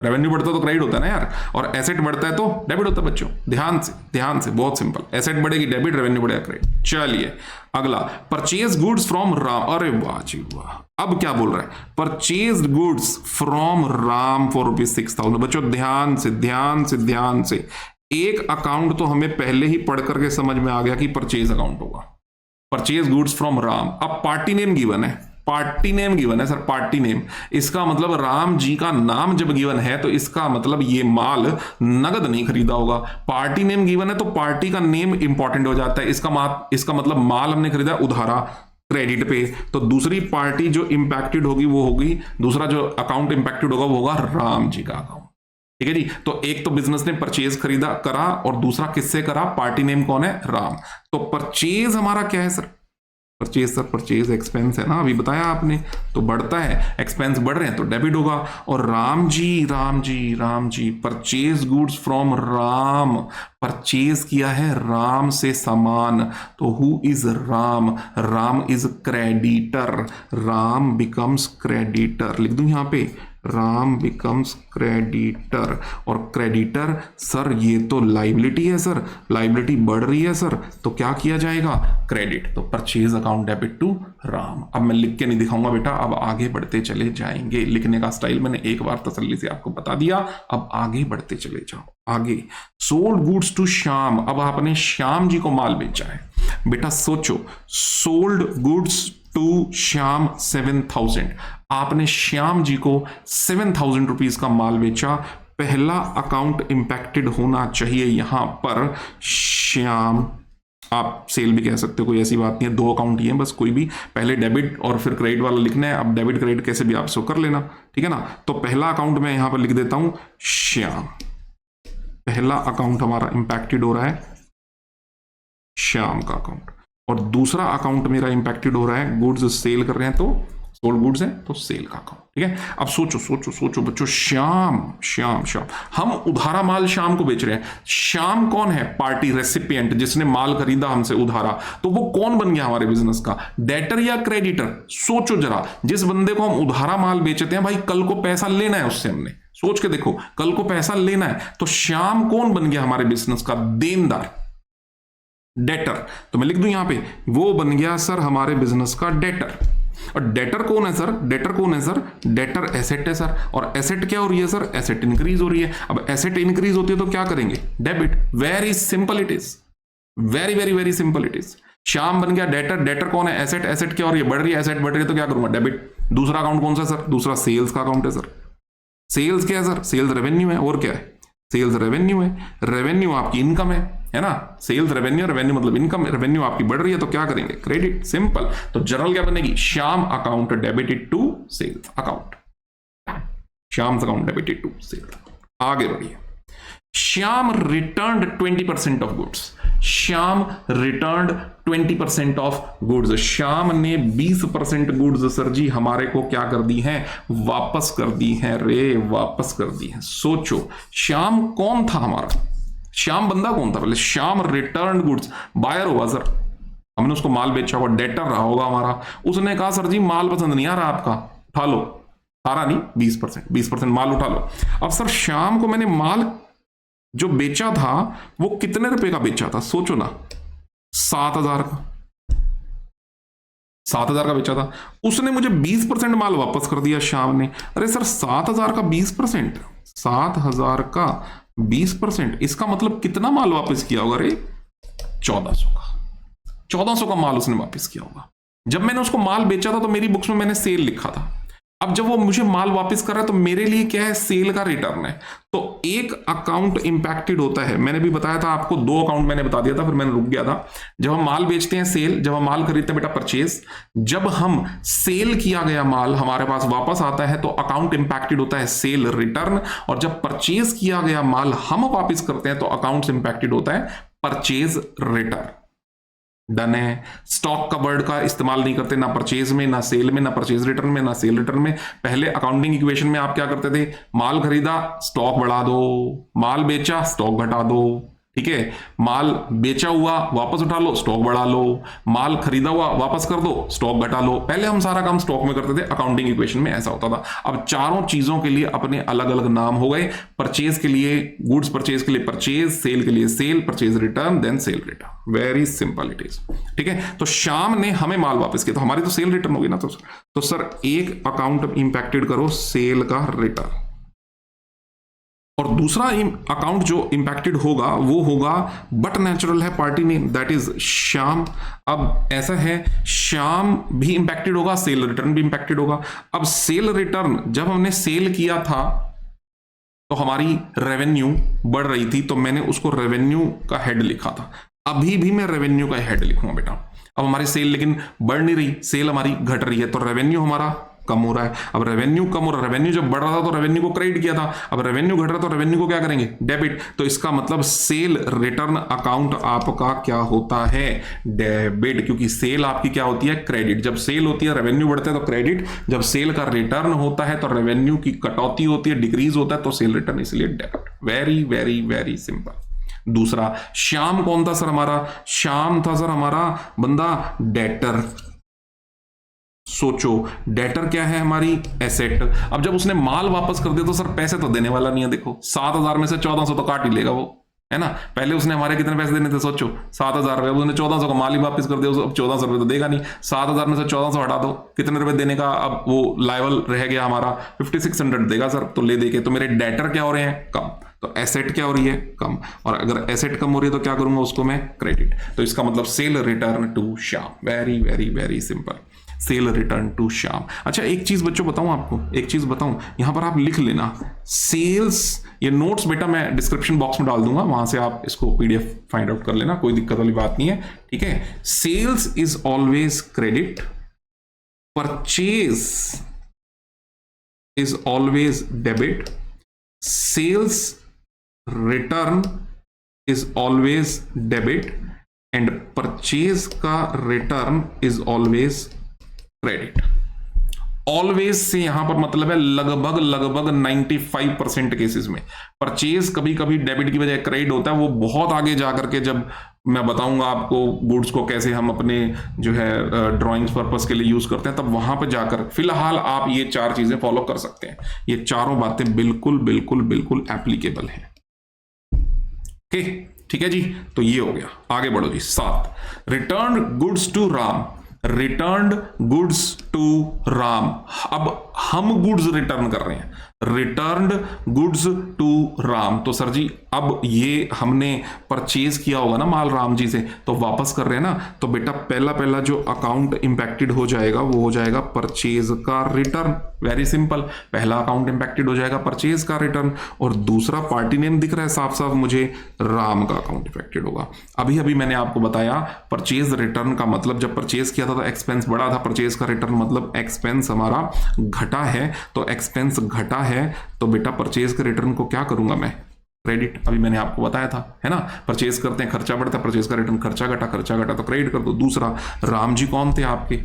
रेवेन्यू बढ़ता है तो क्रेडिट होता है ना यार, और एसेट बढ़ता है तो डेबिट होता है बच्चों। ध्यान से बहुत सिंपल, एसेट बढ़ेगी डेबिट, रेवेन्यू बढ़ेगा क्रेडिट। चलिए अगला, परचेज गुड्स फ्रॉम राम। अरे वाह जी वाह, अब क्या बोल रहा है? Purchase goods from Ram for ₹6,000। बच्चों ध्यान से एक अकाउंट तो हमें पहले ही पढ़ करके समझ में आ गया कि परचेज अकाउंट होगा, परचेज गुड्स फ्रॉम राम। अब पार्टी नेम गिवन है, पार्टी नेम गिवन है सर, पार्टी नेम, इसका मतलब राम जी का नाम जब गिवन है तो इसका मतलब ये माल नगद नहीं खरीदा होगा। पार्टी नेम गिवन है तो पार्टी का नेम इंपॉर्टेंट हो जाता है, इसका मतलब माल हमने खरीदा उधारा, क्रेडिट पे, तो दूसरी पार्टी जो इंपैक्टेड होगी वो होगी, दूसरा जो अकाउंट इंपैक्टेड होगा वो होगा राम जी का अकाउंट। ठीक है जी, तो एक तो बिजनेस ने परचेज खरीदा करा और दूसरा किससे करा? पार्टी नेम कौन है? राम। तो परचेज हमारा क्या है sir? Purchase sir, purchase expense है ना, अभी बताया आपने, तो बढ़ता है, एक्सपेंस बढ़ रहे हैं तो डेबिट होगा। और Ram ji purchase goods from Ram, purchase किया है राम से सामान, तो who is Ram? Ram is creditor, Ram becomes creditor. लिख दूं यहां पे, राम बिकम्स क्रेडिटर। और क्रेडिटर सर ये तो लाइबिलिटी है सर, लाइबिलिटी बढ़ रही है सर, तो क्या किया जाएगा? क्रेडिट। तो purchase account debit to Ram. अब मैं लिख के नहीं दिखाऊंगा बेटा, अब आगे बढ़ते चले जाएंगे। लिखने का स्टाइल मैंने एक बार तसल्ली से आपको बता दिया, अब आगे बढ़ते चले जाओ। आगे, सोल्ड गुड्स टू श्याम। अब आपने श्याम जी को माल बेचा है बेटा, सोचो, सोल्ड गुड्स टू श्याम 7,000, आपने श्याम जी को 7,000 रुपीज का माल बेचा। पहला अकाउंट इंपैक्टेड होना चाहिए यहां पर श्याम, आप सेल भी कह सकते हो, कोई ऐसी बात नहीं है, दो अकाउंट ही है बस, कोई भी, पहले डेबिट और फिर क्रेडिट वाला लिखना है। अब डेबिट क्रेडिट कैसे भी आप सो कर लेना, ठीक है ना। तो पहला अकाउंट मैं यहां पर लिख देता हूं श्याम, पहला अकाउंट हमारा इंपैक्टेड हो रहा है श्याम का अकाउंट, और दूसरा अकाउंट मेरा इंपैक्टेड हो रहा है, गुड्स सेल कर रहे हैं तो सोल्ड गुड्स है तो सेल का अकाउंट, ठीक है। अब सोचो बच्चों, श्याम हम उधारा माल श्याम को बेच रहे हैं। श्याम कौन है? पार्टी, रेसिपिएंट, जिसने माल खरीदा हमसे उधारा, तो वो कौन बन गया हमारे बिजनेस का? डेटर या क्रेडिटर? सोचो जरा, जिस बंदे को हम उधारा माल बेचते हैं, भाई कल को पैसा लेना है उससे, हमने सोच के देखो, कल को पैसा लेना है, तो श्याम कौन बन गया हमारे बिजनेस का? देनदार, डेटर। तो मैं लिख दूं यहां पे, वो बन गया सर हमारे बिजनेस का डेटर। और डेटर कौन है सर? डेटर एसेट है सर, और एसेट क्या हो रही है सर? एसेट इंक्रीज हो रही है। अब एसेट इंक्रीज होती है तो क्या करेंगे? Debit. Very simple it is, very simple it is. Shyam बन गया डेटर, डेटर कौन है? एसेट, एसेट क्या हो रही है? बढ़ रही है, एसेट बढ़ रही है तो क्या करूंगा? डेबिट। दूसरा अकाउंट कौन सा सर? दूसरा सेल्स का अकाउंट है सर, सेल्स क्या है सर? सेल्स रेवेन्यू है। और क्या है? सेल्स रेवेन्यू है। रेवेन्यू आपकी इनकम है ना? सेल्स रेवेन्यू, रेवेन्यू मतलब इनकम, रेवेन्यू आपकी बढ़ रही है तो क्या करेंगे? क्रेडिट। सिंपल। तो जर्नल क्या बनेगी? Shyam account debited to sales account. Shyam account debited to sales. आगे बढ़िए। Shyam return 20% of goods. Shyam return 20% of goods. Shyam ने 20% गुड्स सर जी हमारे को क्या कर दी है? वापस कर दी है रे, वापस कर दी है। सोचो श्याम कौन था हमारा? श्याम बंदा कौन था? पहले श्याम रिटर्न गुड्स, बायर होगा सर, हमने उसको माल बेचा होगा, डेटर रहा होगा हमारा। उसने कहा सर जी माल पसंद नहीं आ रहा आपका, उठा लो। सारा नहीं, 20% माल उठा लो। अब सर श्याम को मैंने माल जो बेचा था वो कितने रुपए का बेचा था? सोचो ना, 7,000 का। 7,000 का बेचा था, उसने मुझे 20% माल वापस कर दिया श्याम ने। अरे सर 7,000 का 20%, 7,000 का 20%, इसका मतलब कितना माल वापस किया होगा रे? 1400 का। 1400 का माल उसने वापस किया होगा। जब मैंने उसको माल बेचा था तो मेरी बुक्स में मैंने सेल लिखा था। अब जब वो मुझे माल वापस कर रहा है तो मेरे लिए क्या है? सेल का रिटर्न है। तो एक अकाउंट इंपैक्टेड होता है। मैंने भी बताया था आपको, 2 अकाउंट मैंने बता दिया था, फिर मैंने रुक गया था। जब हम माल बेचते हैं सेल, जब हम माल खरीदते हैं बेटा परचेज। जब हम सेल किया गया माल हमारे पास वापस आता है तो अकाउंट इंपैक्टेड होता है सेल रिटर्न, और जब परचेज किया गया माल हम वापस करते हैं तो अकाउंट इंपैक्टेड होता है परचेज रिटर्न। डन है। स्टॉक का वर्ड का इस्तेमाल नहीं करते, ना परचेज में, ना सेल में, ना परचेज रिटर्न में, ना सेल रिटर्न में। पहले अकाउंटिंग इक्वेशन में आप क्या करते थे? माल खरीदा, स्टॉक बढ़ा दो, माल बेचा, स्टॉक घटा दो। ठीक है, माल बेचा हुआ वापस उठा लो, स्टॉक बढ़ा लो, माल खरीदा हुआ वापस कर दो, स्टॉक घटा लो। पहले हम सारा काम स्टॉक में करते थे, अकाउंटिंग इक्वेशन में ऐसा होता था। अब चारों चीजों के लिए अपने अलग अलग नाम हो गए। परचेज के लिए गुड्स, परचेज के लिए परचेज, सेल के लिए sale, purchase return, then sale return. Very simple it is. ठीक है, तो श्याम ने हमें माल वापस किया तो हमारी तो सेल रिटर्न होगी ना। तो सर एक अकाउंट इंपैक्टेड करो सेल का रिटर्न, और दूसरा अकाउंट जो इंपैक्टेड होगा वो होगा बट नेचुरल है party name, that is Shyam. अब ऐसा है, श्याम भी इंपैक्टेड होगा, सेल रिटर्न भी इंपैक्टेड होगा। अब सेल रिटर्न, जब हमने सेल किया था तो हमारी रेवेन्यू बढ़ रही थी, तो मैंने उसको रेवेन्यू का हेड लिखा था। अभी भी मैं रेवेन्यू का हेड लिखूंगा बेटा। अब हमारी सेल लेकिन बढ़ नहीं रही, सेल हमारी घट रही है, तो रेवेन्यू हमारा कम हो रहा है। अब रेवेन्यू कम हो रहा है, रेवेन्यू जब बढ़ रहा था तो रेवेन्यू को क्रेडिट किया था, अब रेवेन्यू घट रहा है तो रेवेन्यू को क्या करेंगे? डेबिट। तो इसका मतलब सेल रिटर्न अकाउंट आपका क्या होता है? डेबिट, क्योंकि सेल आपकी क्या होती है? क्रेडिट। जब सेल होती है रेवेन्यू बढ़ता है तो क्रेडिट, जब सेल का रिटर्न होता है तो रेवेन्यू की कटौती होती है, डिक्रीज होता है, तो सेल रिटर्न इसलिए debit. Very very very simple. दूसरा, श्याम कौन था सर हमारा? श्याम था सर हमारा बंदा डेटर। सोचो, डेटर क्या है? हमारी एसेट। अब जब उसने माल वापस कर दिया तो सर पैसे तो देने वाला नहीं है। देखो 7,000 में से 1,400 तो काट ही लेगा वो, है ना। पहले उसने हमारे कितने पैसे देने थे? सोचो 7,000 रुपए, उसने 1,400 का माल ही वापस कर दिया, अब 1,400 रुपए तो देगा नहीं। 7,000 में से 1,400 हटा दो, कितने रुपए देने का? अब वो लायबल रह गया हमारा 5,600 देगा सर, तो ले देके। तो मेरे डेटर क्या हो रहे हैं? कम। तो एसेट क्या हो रही है? कम। और अगर एसेट कम हो रही है तो क्या करूंगा? उसको मैं क्रेडिट। तो इसका मतलब sale return to Shyam. Very very very simple, sale return to Shyam. अच्छा एक चीज बच्चों बताऊं आपको, एक चीज बताऊं, यहां पर आप लिख लेना सेल्स। ये नोट्स बेटा मैं डिस्क्रिप्शन बॉक्स में डाल दूंगा, वहां से आप इसको पीडीएफ फाइंड आउट कर लेना, कोई दिक्कत वाली बात नहीं है। ठीक है, sales is always credit, purchase is always debit, sales return is always debit, and purchase का return is always credit. Always से यहां पर मतलब है लगभग 95% केसेस में। परचेज कभी कभी डेबिट की बजाय क्रेडिट होता है, वो बहुत आगे जाकर के जब मैं बताऊंगा आपको गुड्स को कैसे हम अपने जो है ड्राइंग्स पर्पस के लिए यूज करते हैं, तब वहां पर जाकर फिलहाल आप ये 4 चीजें फॉलो कर सकते हैं। ये चारों बातें बिल्कुल बिल्कुल बिल्कुल एप्लीकेबल हैं। ओके, ठीक है जी, तो ये हो गया। आगे बढ़ो जी। 7, return goods to Ram. Return goods to Ram. अब हम गुड्स रिटर्न कर रहे हैं, रिटर्न्ड गुड्स टू राम। तो सर जी अब ये हमने परचेज किया होगा ना माल राम जी से, तो वापस कर रहे हैं ना, तो बेटा पहला जो अकाउंट इंपैक्टेड हो जाएगा वो हो जाएगा परचेज का रिटर्न। वेरी सिंपल, पहला अकाउंट इंपैक्टेड हो जाएगा परचेज का रिटर्न, और दूसरा पार्टी नेम दिख रहा है साफ साफ मुझे, राम का अकाउंट इंपैक्टेड होगा। अभी अभी मैंने आपको बताया परचेज रिटर्न का मतलब, जब परचेज किया था तो एक्सपेंस बढ़ा था, परचेज का रिटर्न मतलब एक्सपेंस हमारा घटा है, तो एक्सपेंस घटा है तो बेटा परचेज के रिटर्न को क्या करूंगा मैं, क्रेडिट। अभी मैंने आपको बताया था, है ना, परचेज करते हैं खर्चा बढ़ता है, परचेज का रिटर्न खर्चा घटा तो क्रेडिट कर दो। दूसरा, राम जी कौन थे आपके,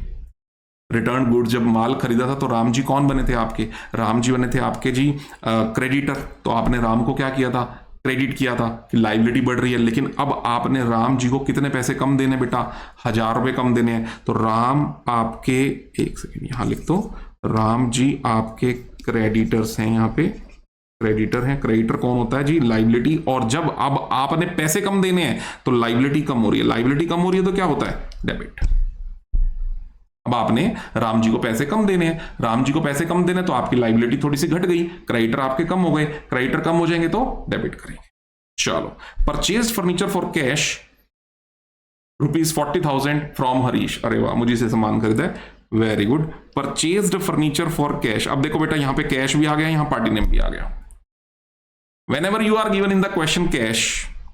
रिटर्न गुड्स, जब माल खरीदा था तो राम जी कौन बने थे आपके, राम जी बने थे आपके जी क्रेडिटर। तो आपने राम को क्या किया था, क्रेडिट किया था कि लाइबिलिटी बढ़ रही है, लेकिन अब आपने राम जी को कितने पैसे कम देने बेटा, 1000 रुपए कम देने हैं। तो राम आपके, एक सेकेंड यहां लिख दो, राम जी आपके क्रेडिटर्स हैं, यहाँ पे क्रेडिटर हैं। क्रेडिटर कौन होता है जी, लाइबिलिटी। और जब अब आपने पैसे कम देने हैं तो लाइबिलिटी कम हो रही है, लाइबिलिटी कम हो रही है तो क्या होता है, डेबिट। अब आपने राम जी को पैसे कम देने हैं, राम जी को पैसे कम देने तो आपकी लाइबिलिटी थोड़ी सी घट गई, क्रेडिटर आपके कम हो गए, क्रेडिटर कम हो जाएंगे तो डेबिट करेंगे। चलो, purchase furniture for cash ₹40,000 from Harish. अरे वाह, मुझे से सामान खरीदा है, very good. Purchased furniture for cash. अब देखो बेटा यहां पे कैश भी आ गया, यहां पार्टी नेम भी आ गया। Whenever you are given in the question cash,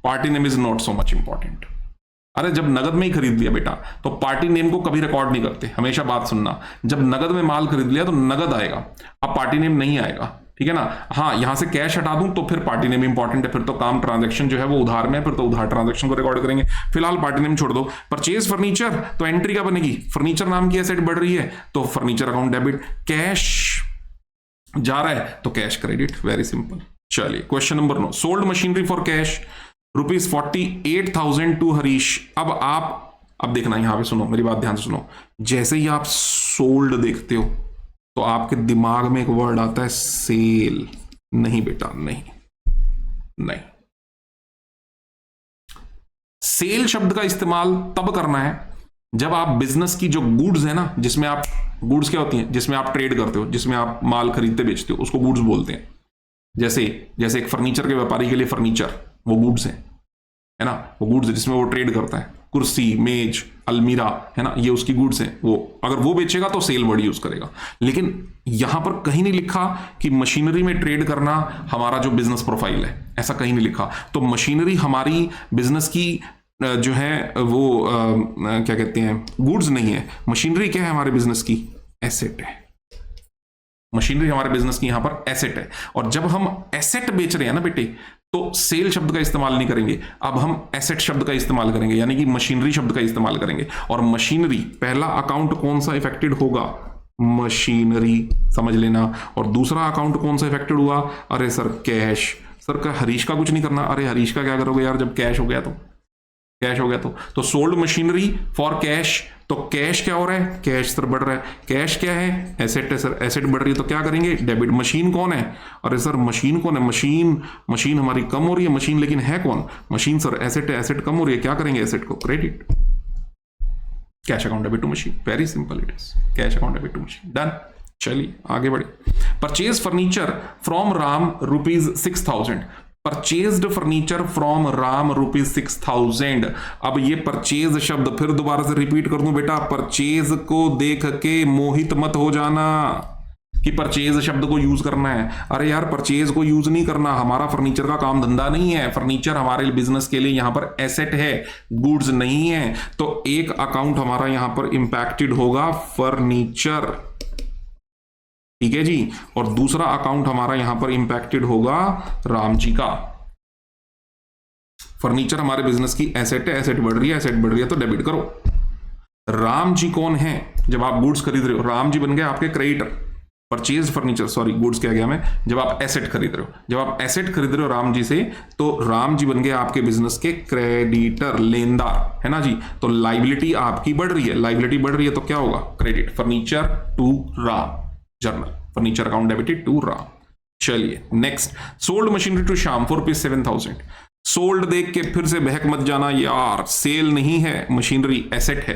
party name is not so much important. अरे जब नगद में ही खरीद लिया बेटा तो पार्टी नेम को कभी रिकॉर्ड नहीं करते, हमेशा बात सुनना। जब नगद में माल खरीद लिया तो नगद आएगा, अब पार्टी नेम नहीं आएगा, ठीक है ना। हाँ, यहां से कैश हटा दूं तो फिर पार्टी नेम इंपॉर्टेंट है, फिर तो काम ट्रांजैक्शन जो है वो उधार में है, फिर तो उधार ट्रांजैक्शन को रिकॉर्ड करेंगे। फिलहाल पार्टी नेम छोड़ दो। परचेज फर्नीचर, तो एंट्री क्या बनेगी, फर्नीचर नाम की एसेट बढ़ रही है तो फर्नीचर अकाउंट डेबिट, कैश जा रहा है तो कैश क्रेडिट, वेरी सिंपल। चलिए question number 9, sold machinery for cash ₹48,000 to Harish. अब देखना, यहां पे सुनो मेरी बात ध्यान से सुनो, जैसे ही आप सोल्ड देखते हो तो आपके दिमाग में एक वर्ड आता है सेल। नहीं बेटा, नहीं, सेल शब्द का इस्तेमाल तब करना है जब आप बिजनेस की जो गुड्स है ना, जिसमें आप, गुड्स क्या होती हैं, जिसमें आप ट्रेड करते हो, जिसमें आप माल खरीदते बेचते हो, उसको गुड्स बोलते हैं। जैसे एक फर्नीचर के व्यापारी के लिए फर्नीचर वो गुड्स है ना, वो गुड्स जिसमें वो ट्रेड करता है, कुर्सी, मेज, अलमीरा, है ना, ये उसकी गुड्स हैं। वो अगर वो बेचेगा तो सेल वर्ड यूज करेगा, लेकिन यहां पर कहीं नहीं लिखा कि मशीनरी में ट्रेड करना हमारा जो बिजनेस प्रोफाइल है, ऐसा कहीं नहीं लिखा। तो मशीनरी हमारी बिजनेस की जो है वो क्या कहते हैं, गुड्स नहीं है। मशीनरी क्या है हमारे बिजनेस की, एसेट है। मशीनरी हमारे बिजनेस की यहां पर एसेट है, और जब हम एसेट बेच रहे हैं ना बेटे तो सेल शब्द का इस्तेमाल नहीं करेंगे, अब हम एसेट शब्द का इस्तेमाल करेंगे, यानी कि मशीनरी शब्द का इस्तेमाल करेंगे। और मशीनरी, पहला अकाउंट कौन सा इफेक्टेड होगा, मशीनरी, समझ लेना। और दूसरा अकाउंट कौन सा इफेक्टेड हुआ, अरे सर कैश। सर का हरीश का कुछ नहीं करना, अरे हरीश का क्या करोगे यार, जब कैश हो गया तो सोल्ड मशीनरी फॉर कैश। तो कैश क्या हो रहा है, कैश सर बढ़ रहा है, कैश क्या है, एसेट है सर, एसेट बढ़ रही है तो क्या करेंगे, डेबिट। मशीन कौन है, अरे सर मशीन कौन है, मशीन हमारी कम हो रही है, मशीन लेकिन है कौन, मशीन सर, एसेट है, एसेट कम हो रही है, क्या करेंगे, एसेट को credit. Cash account debit to machine, very simple it is, cash account debit to machine, done. चलिए आगे बढ़े। Purchase furniture from Ram ₹6,000। Purchased furniture from Ram ₹6,000। अब ये परचेज शब्द फिर दोबारा से रिपीट कर दूं बेटा, परचेज को देख के मोहित मत हो जाना कि परचेज शब्द को यूज करना है। अरे यार परचेज को यूज नहीं करना, हमारा फर्नीचर का काम धंधा नहीं है, फर्नीचर हमारे बिजनेस के लिए यहां पर एसेट है, गुड्स नहीं है। तो एक अकाउंट हमारा यहां पर इंपैक्टेड होगा फर्नीचर, ठीक है जी, और दूसरा अकाउंट हमारा यहां पर इंपैक्टेड होगा राम जी का। फर्नीचर हमारे बिजनेस की एसेट है, एसेट बढ़ रही है तो डेबिट करो। राम जी कौन है, जब आप गुड्स खरीद रहे हो राम जी बन गए आपके creditor. Purchase furniture, sorry goods क्या गया मैं, जब आप एसेट खरीद रहे हो राम जी से तो राम जी बन गए आपके बिजनेस के क्रेडिटर, लेनदार, है ना जी। तो लाइबिलिटी आपकी बढ़ रही है तो क्या होगा, credit. Furniture to Ram, journal, furniture account debited to Ram. चलिए next, sold machinery to Shyam ₹7,000। Sold देख के फिर से बहक मत जाना यार, सेल नहीं है, मशीनरी एसेट है।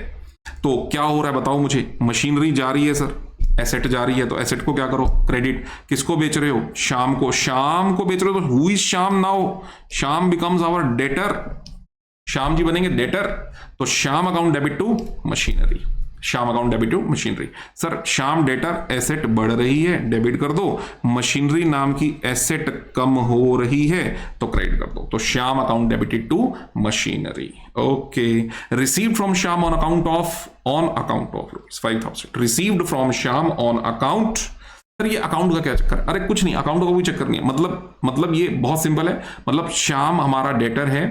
तो क्या हो रहा है बताओ मुझे, मशीनरी जा रही है सर, एसेट जा रही है तो एसेट को क्या करो, क्रेडिट। किसको बेच रहे हो, श्याम को, श्याम को बेच रहे हो तो who is Shyam now, Shyam becomes our debtor, Shyam ji बनेंगे डेटर, तो Shyam account debit to machinery, Shyam account debit to machinery. Sir Shyam debtor, asset बढ़ रही है, डेबिट कर दो, मशीनरी नाम की एसेट कम हो रही है तो क्रेडिट कर दो, तो Shyam account debited to machinery. Okay, received from Shyam on account of ₹5,000, received from Shyam on account. Sir ये अकाउंट का क्या चक्कर, अरे कुछ नहीं, अकाउंट का कोई चक्कर नहीं है, मतलब ये बहुत सिंपल है, मतलब श्याम हमारा डेटर है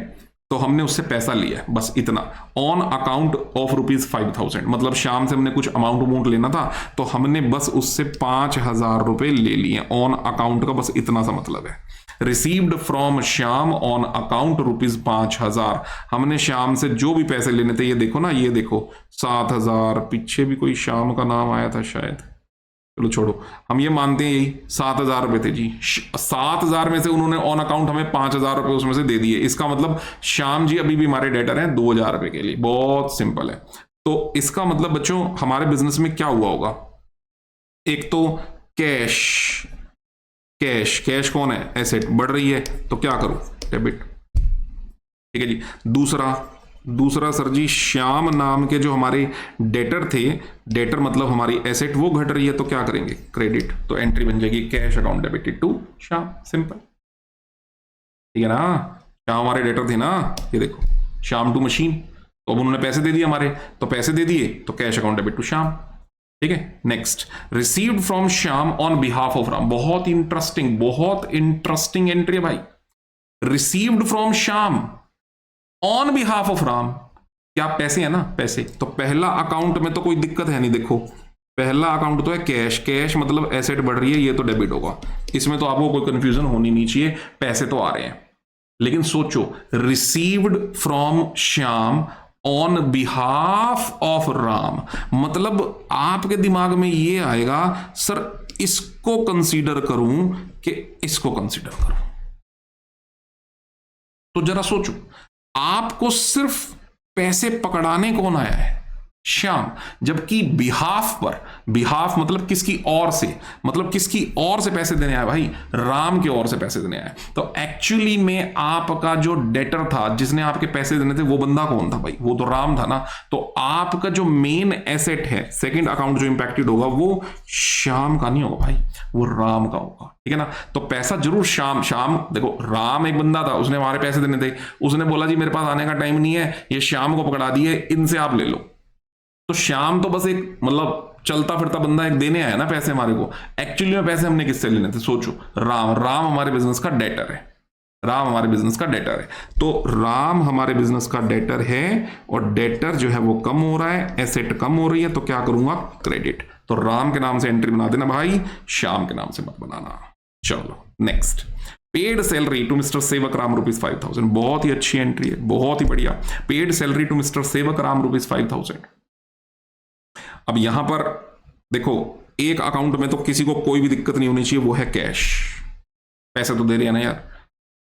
तो हमने उससे पैसा लिया है, बस इतना, ऑन अकाउंट ऑफ ₹5,000, मतलब श्याम से हमने कुछ अमाउंट लेना था तो हमने बस उससे 5,000 रुपए ले लिए, ऑन अकाउंट का बस इतना सा मतलब है। Received from Shyam on account ₹5,000, हमने श्याम से जो भी पैसे लेने थे, ये देखो ना, ये देखो 7,000, पीछे भी कोई श्याम का नाम आया था शायद, चलो छोड़ो, हम ये मानते हैं यही 7,000 रुपए थे जी, 7,000 में से उन्होंने ऑन अकाउंट हमें 5,000 रुपए उसमें से दे दिए, इसका मतलब श्याम जी अभी भी हमारे डेटर हैं 2,000 रुपए के लिए, बहुत सिंपल है। तो इसका मतलब बच्चों हमारे बिजनेस में क्या हुआ होगा, एक तो कैश, कैश कौन है, एसेट, बढ़ रही है तो क्या करूं, डेबिट, ठीक है जी। दूसरा सर जी, श्याम नाम के जो हमारे डेटर थे, डेटर मतलब हमारी एसेट, वो घट रही है तो क्या करेंगे, क्रेडिट, तो एंट्री बन जाएगी cash account debited to Shyam, simple, ठीक है ना। श्याम हमारे डेटर थे ना, ये देखो श्याम टू मशीन, तो अब उन्होंने पैसे दे दिए हमारे, तो पैसे दे दिए तो cash account debit to Shyam, ठीक है। Next, received from Shyam on behalf of Ram, बहुत इंटरेस्टिंग एंट्री है भाई, received from Shyam on behalf of Ram, क्या पैसे है ना, पैसे, तो पहला अकाउंट में तो कोई दिक्कत है नहीं, देखो पहला अकाउंट तो है कैश मतलब एसेट बढ़ रही है, ये तो डेबिट होगा, इसमें तो आपको कोई कंफ्यूजन होनी नहीं चाहिए, पैसे तो आ रहे हैं। लेकिन सोचो, received from Shyam on behalf of Ram, मतलब आपके दिमाग में ये आएगा, सर इसको कंसीडर करूं कि इसको कंसीडर करूं, तो जरा सोचो, आपको सिर्फ पैसे पकड़ाने कौन आया है, श्याम, जबकि बिहाफ मतलब किसकी ओर से, मतलब किसकी ओर से पैसे देने आया भाई, राम की ओर से पैसे देने आया। तो एक्चुअली में आपका जो डेटर था जिसने आपके पैसे देने थे, वो बंदा कौन था भाई, वो तो राम था ना, तो आपका जो मेन एसेट है, सेकंड अकाउंट जो इंपैक्टेड होगा, वो श्याम का नहीं होगा भाई, वो राम का होगा, ठीक है ना। तो पैसा जरूर श्याम देखो, राम एक बंदा था, उसने हमारे पैसे देने थे, उसने बोला जी मेरे पास आने का टाइम नहीं है, ये श्याम को पकड़ा दिए, इनसे आप ले लो, तो श्याम तो बस एक मतलब चलता फिरता बंदा, एक देने आया ना पैसे हमारे को, एक्चुअली में पैसे हमने किससे लेने थे, सोचो, राम हमारे बिजनेस का डेटर है, तो राम हमारे बिजनेस का डेटर है, और डेटर जो है वो कम हो रहा है, एसेट कम हो रही है, तो क्या करूंगा, क्रेडिट, तो राम के नाम से एंट्री बना देना भाई, श्याम के नाम से मत बनाना। चलो next, paid salary to mister Sevak Ram ₹5,000, बहुत ही अच्छी एंट्री है, बहुत ही बढ़िया, paid salary to mister Sevak Ram ₹5,000। अब यहां पर देखो, एक अकाउंट में तो किसी को कोई भी दिक्कत नहीं होनी चाहिए, वो है कैश, पैसे तो दे रहे हैं ना यार,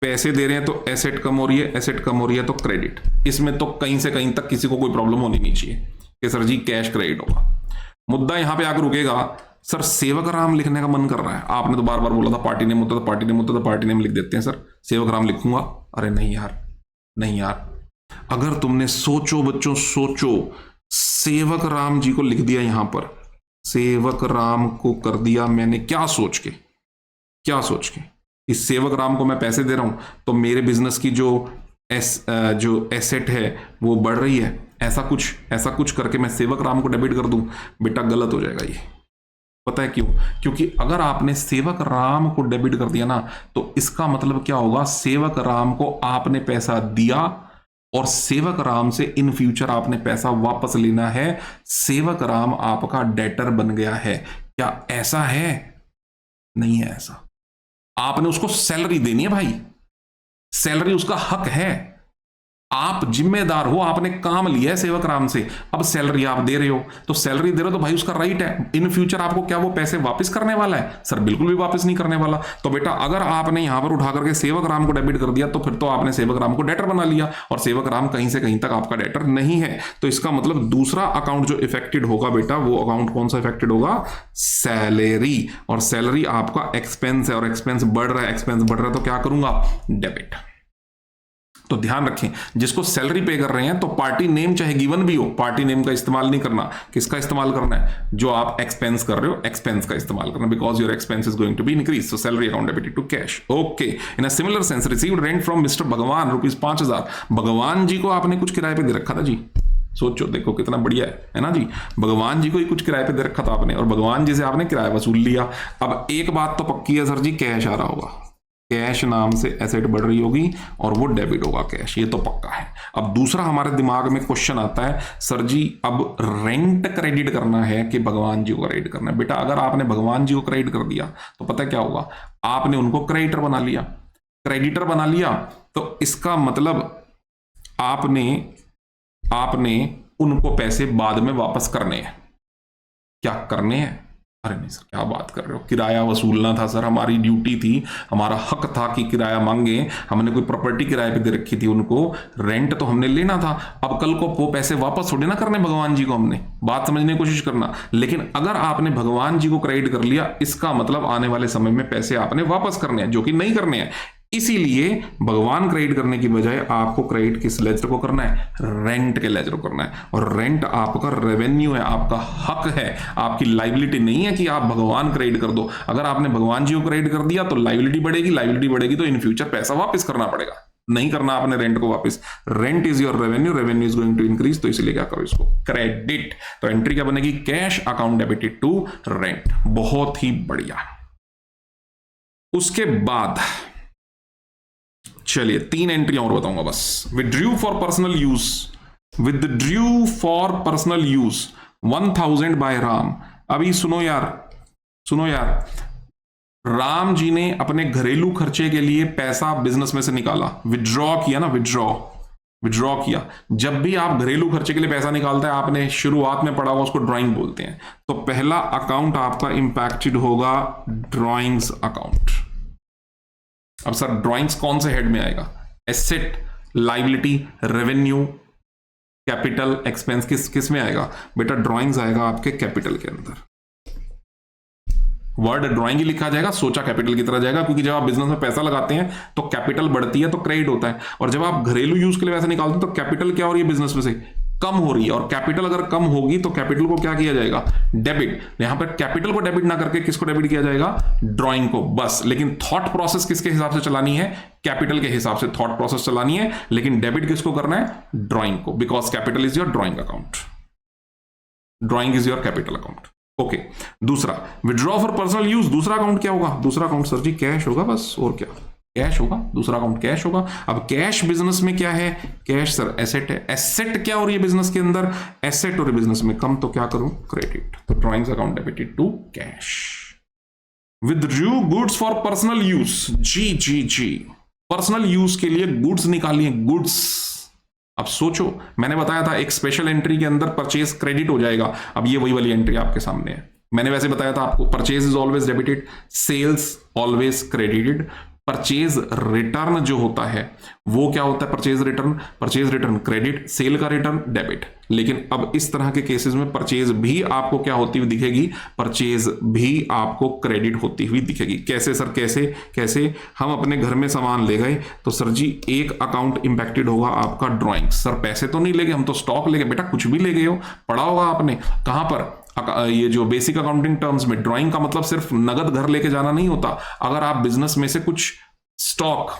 पैसे दे रहे हैं तो एसेट कम हो रही है तो क्रेडिट, इसमें तो कहीं से कहीं तक किसी को कोई प्रॉब्लम होनी नहीं चाहिए कि सर जी कैश क्रेडिट होगा। मुद्दा यहां पे आकर रुकेगा, सर सेवक राम लिखने का मन कर रहा है, आपने तो बार बार बोला था पार्टी नेम होता था, पार्टी नेम लिख देते हैं, सर सेवक राम लिखूंगा, अरे नहीं यार, अगर तुमने सोचो बच्चों, सेवक राम जी को लिख दिया यहां पर, सेवक राम को कर दिया मैंने क्या सोच के, इस सेवक राम को मैं पैसे दे रहा हूं तो मेरे बिजनेस की जो एसेट है वो बढ़ रही है, ऐसा कुछ करके मैं सेवक राम को डेबिट कर दूं, बेटा गलत हो जाएगा ये। पता है क्यों? क्योंकि अगर आपने सेवक राम को डेबिट कर दिया ना, तो इसका मतलब क्या होगा, सेवक राम को आपने पैसा दिया और सेवक राम से इन फ्यूचर आपने पैसा वापस लेना है, सेवक राम आपका डेटर बन गया है। क्या ऐसा है? नहीं है ऐसा। आपने उसको सैलरी देनी है भाई, सैलरी उसका हक है, आप जिम्मेदार हो, आपने काम लिया है सेवक राम से, अब सैलरी आप दे रहे हो, तो सैलरी दे रहे हो तो भाई उसका राइट है। इन फ्यूचर आपको क्या वो पैसे वापस करने वाला है? सर बिल्कुल भी वापस नहीं करने वाला। तो बेटा अगर आपने यहां पर उठा करके सेवक राम को डेबिट कर दिया तो फिर तो आपने सेवक राम को डेटर बना लिया, और सेवक राम कहीं से कहीं तक आपका डेटर नहीं है। तो इसका मतलब दूसरा अकाउंट जो इफेक्टेड होगा बेटा, वो अकाउंट कौन सा इफेक्टेड होगा? सैलरी। और सैलरी आपका एक्सपेंस है, और एक्सपेंस बढ़ रहा है, एक्सपेंस बढ़ रहा है तो क्या करूंगा? डेबिट। तो ध्यान रखें, जिसको सैलरी पे कर रहे हैं तो पार्टी नेम चाहे गिवन भी हो, पार्टी नेम का इस्तेमाल नहीं करना। किसका इस्तेमाल करना है? जो आप एक्सपेंस कर रहे हो, एक्सपेंस का इस्तेमाल करना, because your expense is going to be increase. So salary account debited to cash. Okay. In a similar sense received rent from mister Bhagwan ₹5,000। भगवान जी को आपने कुछ किराए पे दे रखा था जी। सोचो, देखो कितना बढ़िया है ना जी। भगवान जी को ही कुछ किराए पे दे रखा था आपने, और भगवान जी से आपने किराया वसूल लिया। अब एक बात तो पक्की है सर जी, कैश आ रहा होगा, कैश नाम से एसेट बढ़ रही होगी और वो डेबिट होगा कैश, ये तो पक्का है। अब दूसरा हमारे दिमाग में क्वेश्चन आता है, सर जी अब रेंट क्रेडिट करना है कि भगवान जी को क्रेडिट करना है? बेटा अगर आपने भगवान जी को क्रेडिट कर दिया तो पता क्या होगा? आपने उनको क्रेडिटर बना लिया। क्रेडिटर बना लिया तो इसका मतलब आपने उनको पैसे बाद में वापस करने हैं। क्या करने हैं? अरे नहीं सर, क्या बात कर रहे हो, किराया वसूलना था सर, हमारी ड्यूटी थी, हमारा हक था कि किराया मांगे। हमने कोई प्रॉपर्टी किराए पे दे रखी थी उनको, रेंट तो हमने लेना था। अब कल को वो पैसे वापस थोड़ी ना करने भगवान जी को, हमने बात समझने की कोशिश करना। लेकिन अगर आपने भगवान जी को क्रेडिट कर लिया, इसका मतलब आने वाले समय में पैसे आपने वापस करने हैं, जो कि नहीं करने हैं। इसीलिए भगवान क्रेडिट करने की बजाय आपको क्रेडिट किस लेजर को करना है? रेंट के लेजर को करना है। और रेंट आपका रेवेन्यू है, आपका हक है, आपकी लाइबिलिटी नहीं है कि आप भगवान क्रेडिट कर दो। अगर आपने भगवान जी को क्रेडिट कर दिया तो लाइबिलिटी बढ़ेगी, लाइबिलिटी बढ़ेगी तो इन फ्यूचर पैसा वापस करना पड़ेगा। नहीं करना आपने रेंट को वापस। Rent is your revenue, revenue is going to increase, तो इसलिए क्या करो इसको? क्रेडिट। तो एंट्री क्या बनेगी? Cash account debited to rent. बहुत ही बढ़िया। उसके बाद चलिए 3 एंट्रियां और बताऊंगा बस। Withdrew for personal use, withdrew for personal use 1000 by Ram. अभी सुनो यार, राम जी ने अपने घरेलू खर्चे के लिए पैसा बिजनेस में से निकाला, विड्रॉ किया ना, विड्रॉ किया। जब भी आप घरेलू खर्चे के लिए पैसा निकालते हैं, आपने शुरुआत में पढ़ा होगा, उसको ड्राइंग बोलते हैं। तो पहला अकाउंट आपका इंपैक्टेड होगा ड्राइंग्स अकाउंट। अब सर ड्राइंग्स कौन से हेड में आएगा? Asset, liability, revenue, capital, expense, किस में आएगा? बेटा ड्राइंग्स आएगा आपके कैपिटल के अंदर। वर्ड ड्राइंग ही लिखा जाएगा, सोचा कैपिटल की तरह जाएगा, क्योंकि जब आप बिजनेस में पैसा लगाते हैं तो कैपिटल बढ़ती है तो क्रेडिट होता है, और जब आप घरेलू यूज के लिए पैसा निकालते हैं तो कैपिटल क्या हो रही है? बिजनेस में से कम हो रही है, और कैपिटल अगर कम होगी तो कैपिटल को क्या किया जाएगा? डेबिट। यहां पर कैपिटल को डेबिट ना करके किसको डेबिट किया जाएगा? ड्राइंग को, बस। लेकिन थॉट प्रोसेस किसके हिसाब से चलानी है? कैपिटल के हिसाब से थॉट प्रोसेस चलानी है, लेकिन डेबिट किसको करना है? ड्राइंग को, because capital is your drawing account, drawing is your capital account. Okay. दूसरा, विड्रॉ फॉर पर्सनल यूज, दूसरा अकाउंट क्या होगा? दूसरा अकाउंट सर जी कैश होगा, बस, और क्या? कैश होगा, दूसरा अकाउंट कैश होगा। अब कैश बिजनेस में क्या है? कैश सर एसेट है। एसेट क्या हो रही है बिजनेस के अंदर? एसेट हो रही है बिजनेस में कम, तो क्या करूं? क्रेडिट। तो drawings account debited to cash. Withdrew goods for personal use, जी, पर्सनल यूज के लिए गुड्स निकालिए, गुड्स। अब सोचो, मैंने बताया था एक स्पेशल एंट्री के अंदर परचेज क्रेडिट हो जाएगा। अब ये वही वाली एंट्री आपके सामने है। मैंने वैसे बताया था आपको, purchase is always debited, sales always credited. Purchase return जो होता है वो क्या होता है? परचेज रिटर्न क्रेडिट, सेल का रिटर्न डेबिट। लेकिन अब इस तरह के केसेस में परचेज भी आपको क्या होती हुई दिखेगी? परचेज भी आपको क्रेडिट होती हुई दिखेगी। कैसे सर? कैसे? हम अपने घर में सामान ले गए तो सर जी एक अकाउंट इंपैक्टेड होगा आपका ड्राइंग। सर पैसे तो नहीं ले गए, हम तो स्टॉक ले गए। बेटा कुछ भी ले गए हो, पढ़ा होगा आपने कहां पर? ये जो बेसिक अकाउंटिंग टर्म्स में ड्राइंग का मतलब सिर्फ नगद घर लेके जाना नहीं होता। अगर आप बिजनेस में से कुछ स्टॉक,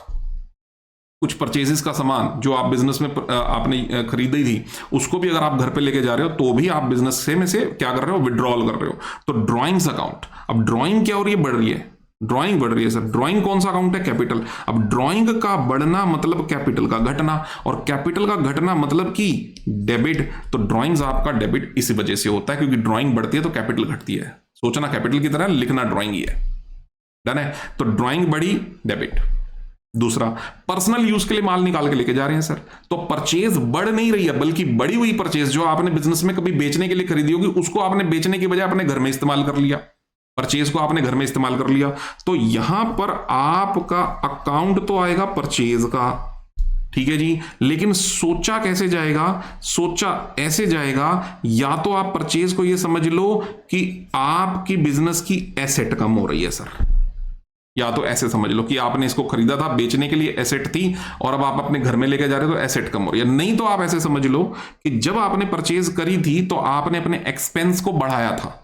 कुछ परचेजेस का सामान जो आप बिजनेस में आपने खरीदी थी, उसको भी अगर आप घर पे लेके जा रहे हो तो भी आप बिजनेस से में से क्या कर रहे हो? विड्रॉल कर रहे हो। तो ड्राइंग्स अकाउंट। अब ड्राइंग क्या हो रही है? बढ़ रही है, ड्राइंग बढ़ रही है सर। ड्राइंग कौन सा अकाउंट है? कैपिटल। अब ड्राइंग का बढ़ना मतलब कैपिटल का घटना, और कैपिटल का घटना मतलब कि डेबिट। तो ड्राइंग्स आपका डेबिट इसी वजह से होता है, क्योंकि ड्राइंग बढ़ती है तो कैपिटल घटती है। सोचना कैपिटल की तरह, लिखना ड्राइंग ही है। डन है? तो ड्राइंग बढ़ी, डेबिट। दूसरा, पर्सनल यूज के लिए माल निकाल के लेके जा रहे हैं सर, तो परचेज बढ़ नहीं रही है, बल्कि बढ़ी हुई परचेज जो आपने बिजनेस में कभी बेचने के लिए खरीदी होगी उसको आपने बेचने की बजाय अपने घर में इस्तेमाल कर लिया, परचेज को आपने घर में इस्तेमाल कर लिया, तो यहां पर आपका अकाउंट तो आएगा परचेज का, ठीक है जी, लेकिन सोचा कैसे जाएगा, सोचा ऐसे जाएगा, या तो आप परचेज को ये समझ लो कि आपकी बिजनेस की एसेट कम हो रही है सर, या तो ऐसे समझ लो कि आपने इसको खरीदा था बेचने के लिए, एसेट थी, और अब आप अपने घर में लेके जा रहे हो तो एसेट कम हो रही है। नहीं तो आप ऐसे समझ लो कि जब आपने परचेज करी थी तो आपने अपने एक्सपेंस को बढ़ाया था,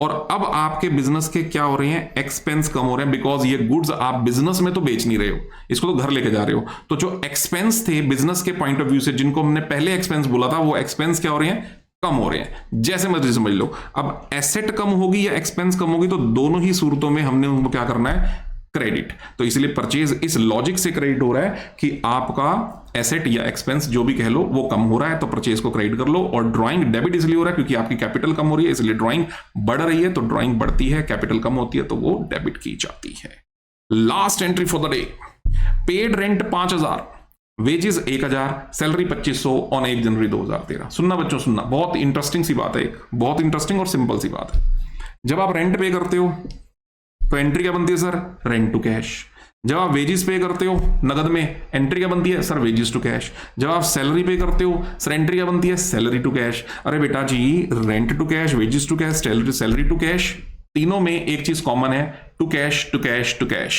और अब आपके बिजनेस के क्या हो रहे हैं, एक्सपेंस कम हो रहे हैं, बिकॉज ये गुड्स आप बिजनेस में तो बेच नहीं रहे हो, इसको तो घर लेके जा रहे हो, तो जो एक्सपेंस थे बिजनेस के पॉइंट ऑफ व्यू से, जिनको हमने पहले एक्सपेंस बोला था, वो एक्सपेंस क्या हो रहे हैं, कम हो रहे हैं। जैसे मर्जी समझ लो, अब एसेट कम होगी या एक्सपेंस कम होगी, तो दोनों ही सूरतों में हमने उनको क्या करना है, क्रेडिट। तो इसलिए परचेज इस लॉजिक से क्रेडिट हो रहा है कि आपका एसेट या एक्सपेंस जो भी कह लो वो कम हो रहा है, तो परचेज को क्रेडिट कर लो, और ड्राइंग डेबिट इसलिए हो रहा है क्योंकि आपकी कैपिटल कम हो रही है, इसलिए ड्राइंग बढ़ रही है, तो ड्राइंग बढ़ती है, कैपिटल कम होती है तो वो डेबिट की जाती है। Last entry for the day, paid rent 5000, wages 1000, salary 2500 on 1 जनवरी 2013। सुनना बच्चों, सुनना, बहुत इंटरेस्टिंग सी बात है, एक बहुत इंटरेस्टिंग और सिंपल सी बात है। जब आप रेंट पे करते हो तो एंट्री क्या बनती है सर, रेंट टू कैश। जब आप वेजेस पे करते हो नगद में, एंट्री क्या बनती है सर, वेजेस टू कैश। जब आप सैलरी पे करते हो सर, एंट्री क्या बनती है, सैलरी टू कैश। अरे बेटा जी, rent to cash, wages to cash, salary to cash, तीनों में एक चीज कॉमन है, to cash to cash to cash,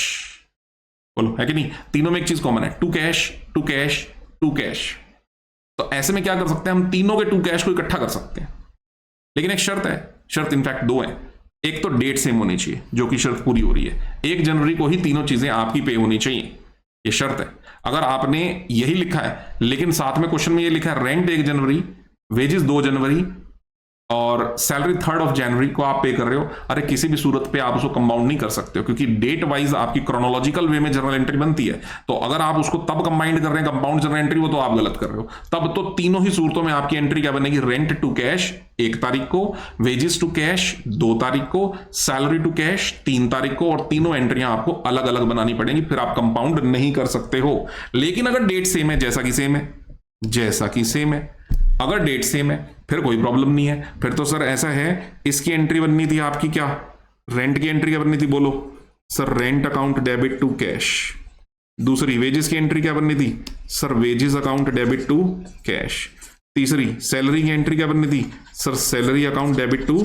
बोलो है कि नहीं, तीनों में एक चीज कॉमन है, to cash to cash to cash. तो ऐसे में क्या कर सकते हैं हम, तीनों के टू कैश को इकट्ठा कर सकते हैं, लेकिन एक शर्त है, शर्त इनफैक्ट दो है। एक तो डेट सेम होनी चाहिए, जो कि शर्त पूरी हो रही है, 1 जनवरी को ही तीनों चीजें आपकी पे होनी चाहिए, ये शर्त है। अगर आपने यही लिखा है लेकिन साथ में क्वेश्चन में ये लिखा है रेंट 1 जनवरी, वेजेस 2 जनवरी और सैलरी 3 जनवरी को आप पे कर रहे हो, अरे किसी भी सूरत पे आप उसको कंपाउंड नहीं कर सकते हो, क्योंकि डेट वाइज आपकी क्रोनोलॉजिकल वे में जर्नल एंट्री बनती है। तो अगर आप उसको तब कंबाइंड कर रहे हैं कंपाउंड जर्नल एंट्री, वो तो आप गलत कर रहे हो। तब तो तीनों ही सूरतों में आपकी एंट्री क्या बनेगी, रेंट टू कैश 1 तारीख को, वेजेस टू कैश 2 तारीख को, सैलरी टू कैश 3 तारीख को, और तीनों एंट्रियां आपको अलग अलग बनानी पड़ेंगी, फिर आप कंपाउंड नहीं कर सकते हो। लेकिन अगर डेट सेम है, जैसा कि सेम है, जैसा कि सेम है, अगर डेट सेम है फिर कोई प्रॉब्लम नहीं है। फिर तो सर ऐसा है, इसकी एंट्री बननी थी आपकी क्या, रेंट की एंट्री क्या बननी थी, बोलो sir, rent account debit to cash. दूसरी, वेजेस की एंट्री क्या बननी थी sir, wages account debit to cash. तीसरी, सैलरी की एंट्री क्या बननी थी sir, salary account debit to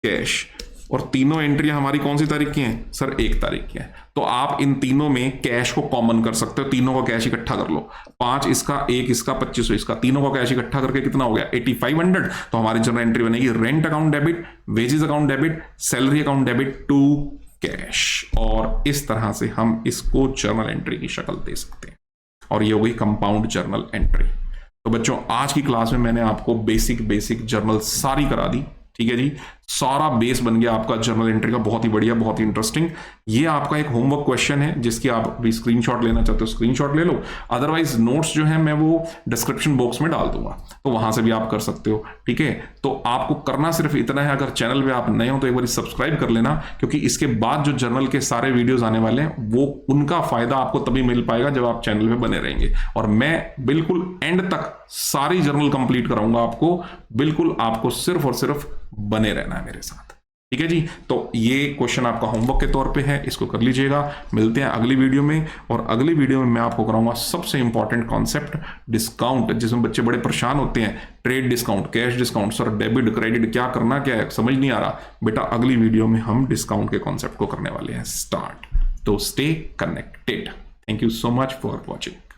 cash. और तीनों एंट्रियां हमारी कौन सी तारीख की हैं सर, 1 तारीख की है। तो आप इन तीनों में कैश को कॉमन कर सकते हो, तीनों का कैश इकट्ठा कर लो, 5 इसका, 1 इसका, 2500 इसका, तीनों का कैश इकट्ठा करके कितना हो गया 8500। तो हमारी जनरल एंट्री बनेगी rent account debit, wages account debit, salary account debit to cash. और इस तरह से हम इसको जर्नल एंट्री की शक्ल दे सकते हैं, और ये हो गई कंपाउंड जर्नल एंट्री। तो बच्चों, आज की क्लास में मैंने आपको बेसिक जर्नल सारी करा दी, ठीक है जी, सारा बेस बन गया आपका जर्नल एंट्री का, बहुत ही बढ़िया, बहुत ही इंटरेस्टिंग। ये आपका एक होमवर्क क्वेश्चन है, जिसकी आप भी स्क्रीनशॉट लेना चाहते हो स्क्रीनशॉट ले लो, अदरवाइज नोट्स जो है मैं वो डिस्क्रिप्शन बॉक्स में डाल दूंगा, तो वहां से भी आप कर सकते हो, ठीक है। तो आपको करना सिर्फ इतना है, अगर चैनल पे आप नए हो तो एक बार सब्सक्राइब कर लेना, क्योंकि इसके बाद जो जर्नल के सारे वीडियोज आने वाले हैं वो उनका फायदा आपको तभी मिल पाएगा जब आप चैनल पे बने रहेंगे, और मैं बिल्कुल एंड तक सारी जर्नल कंप्लीट कराऊंगा आपको, बिल्कुल आपको सिर्फ और सिर्फ बने रहना है मेरे साथ, ठीक है जी। तो ये क्वेश्चन आपका होमवर्क के तौर पे है, इसको कर लीजिएगा। मिलते हैं अगली वीडियो में, और अगली वीडियो में मैं आपको कराऊंगा सबसे इंपॉर्टेंट कॉन्सेप्ट, डिस्काउंट, जिसमें बच्चे बड़े परेशान होते हैं, trade discount, cash discount, sir debit credit क्या करना, क्या है समझ नहीं आ रहा। बेटा अगली वीडियो में हम डिस्काउंट के कॉन्सेप्ट को करने वाले हैं स्टार्ट। तो stay connected. Thank you so much for watching.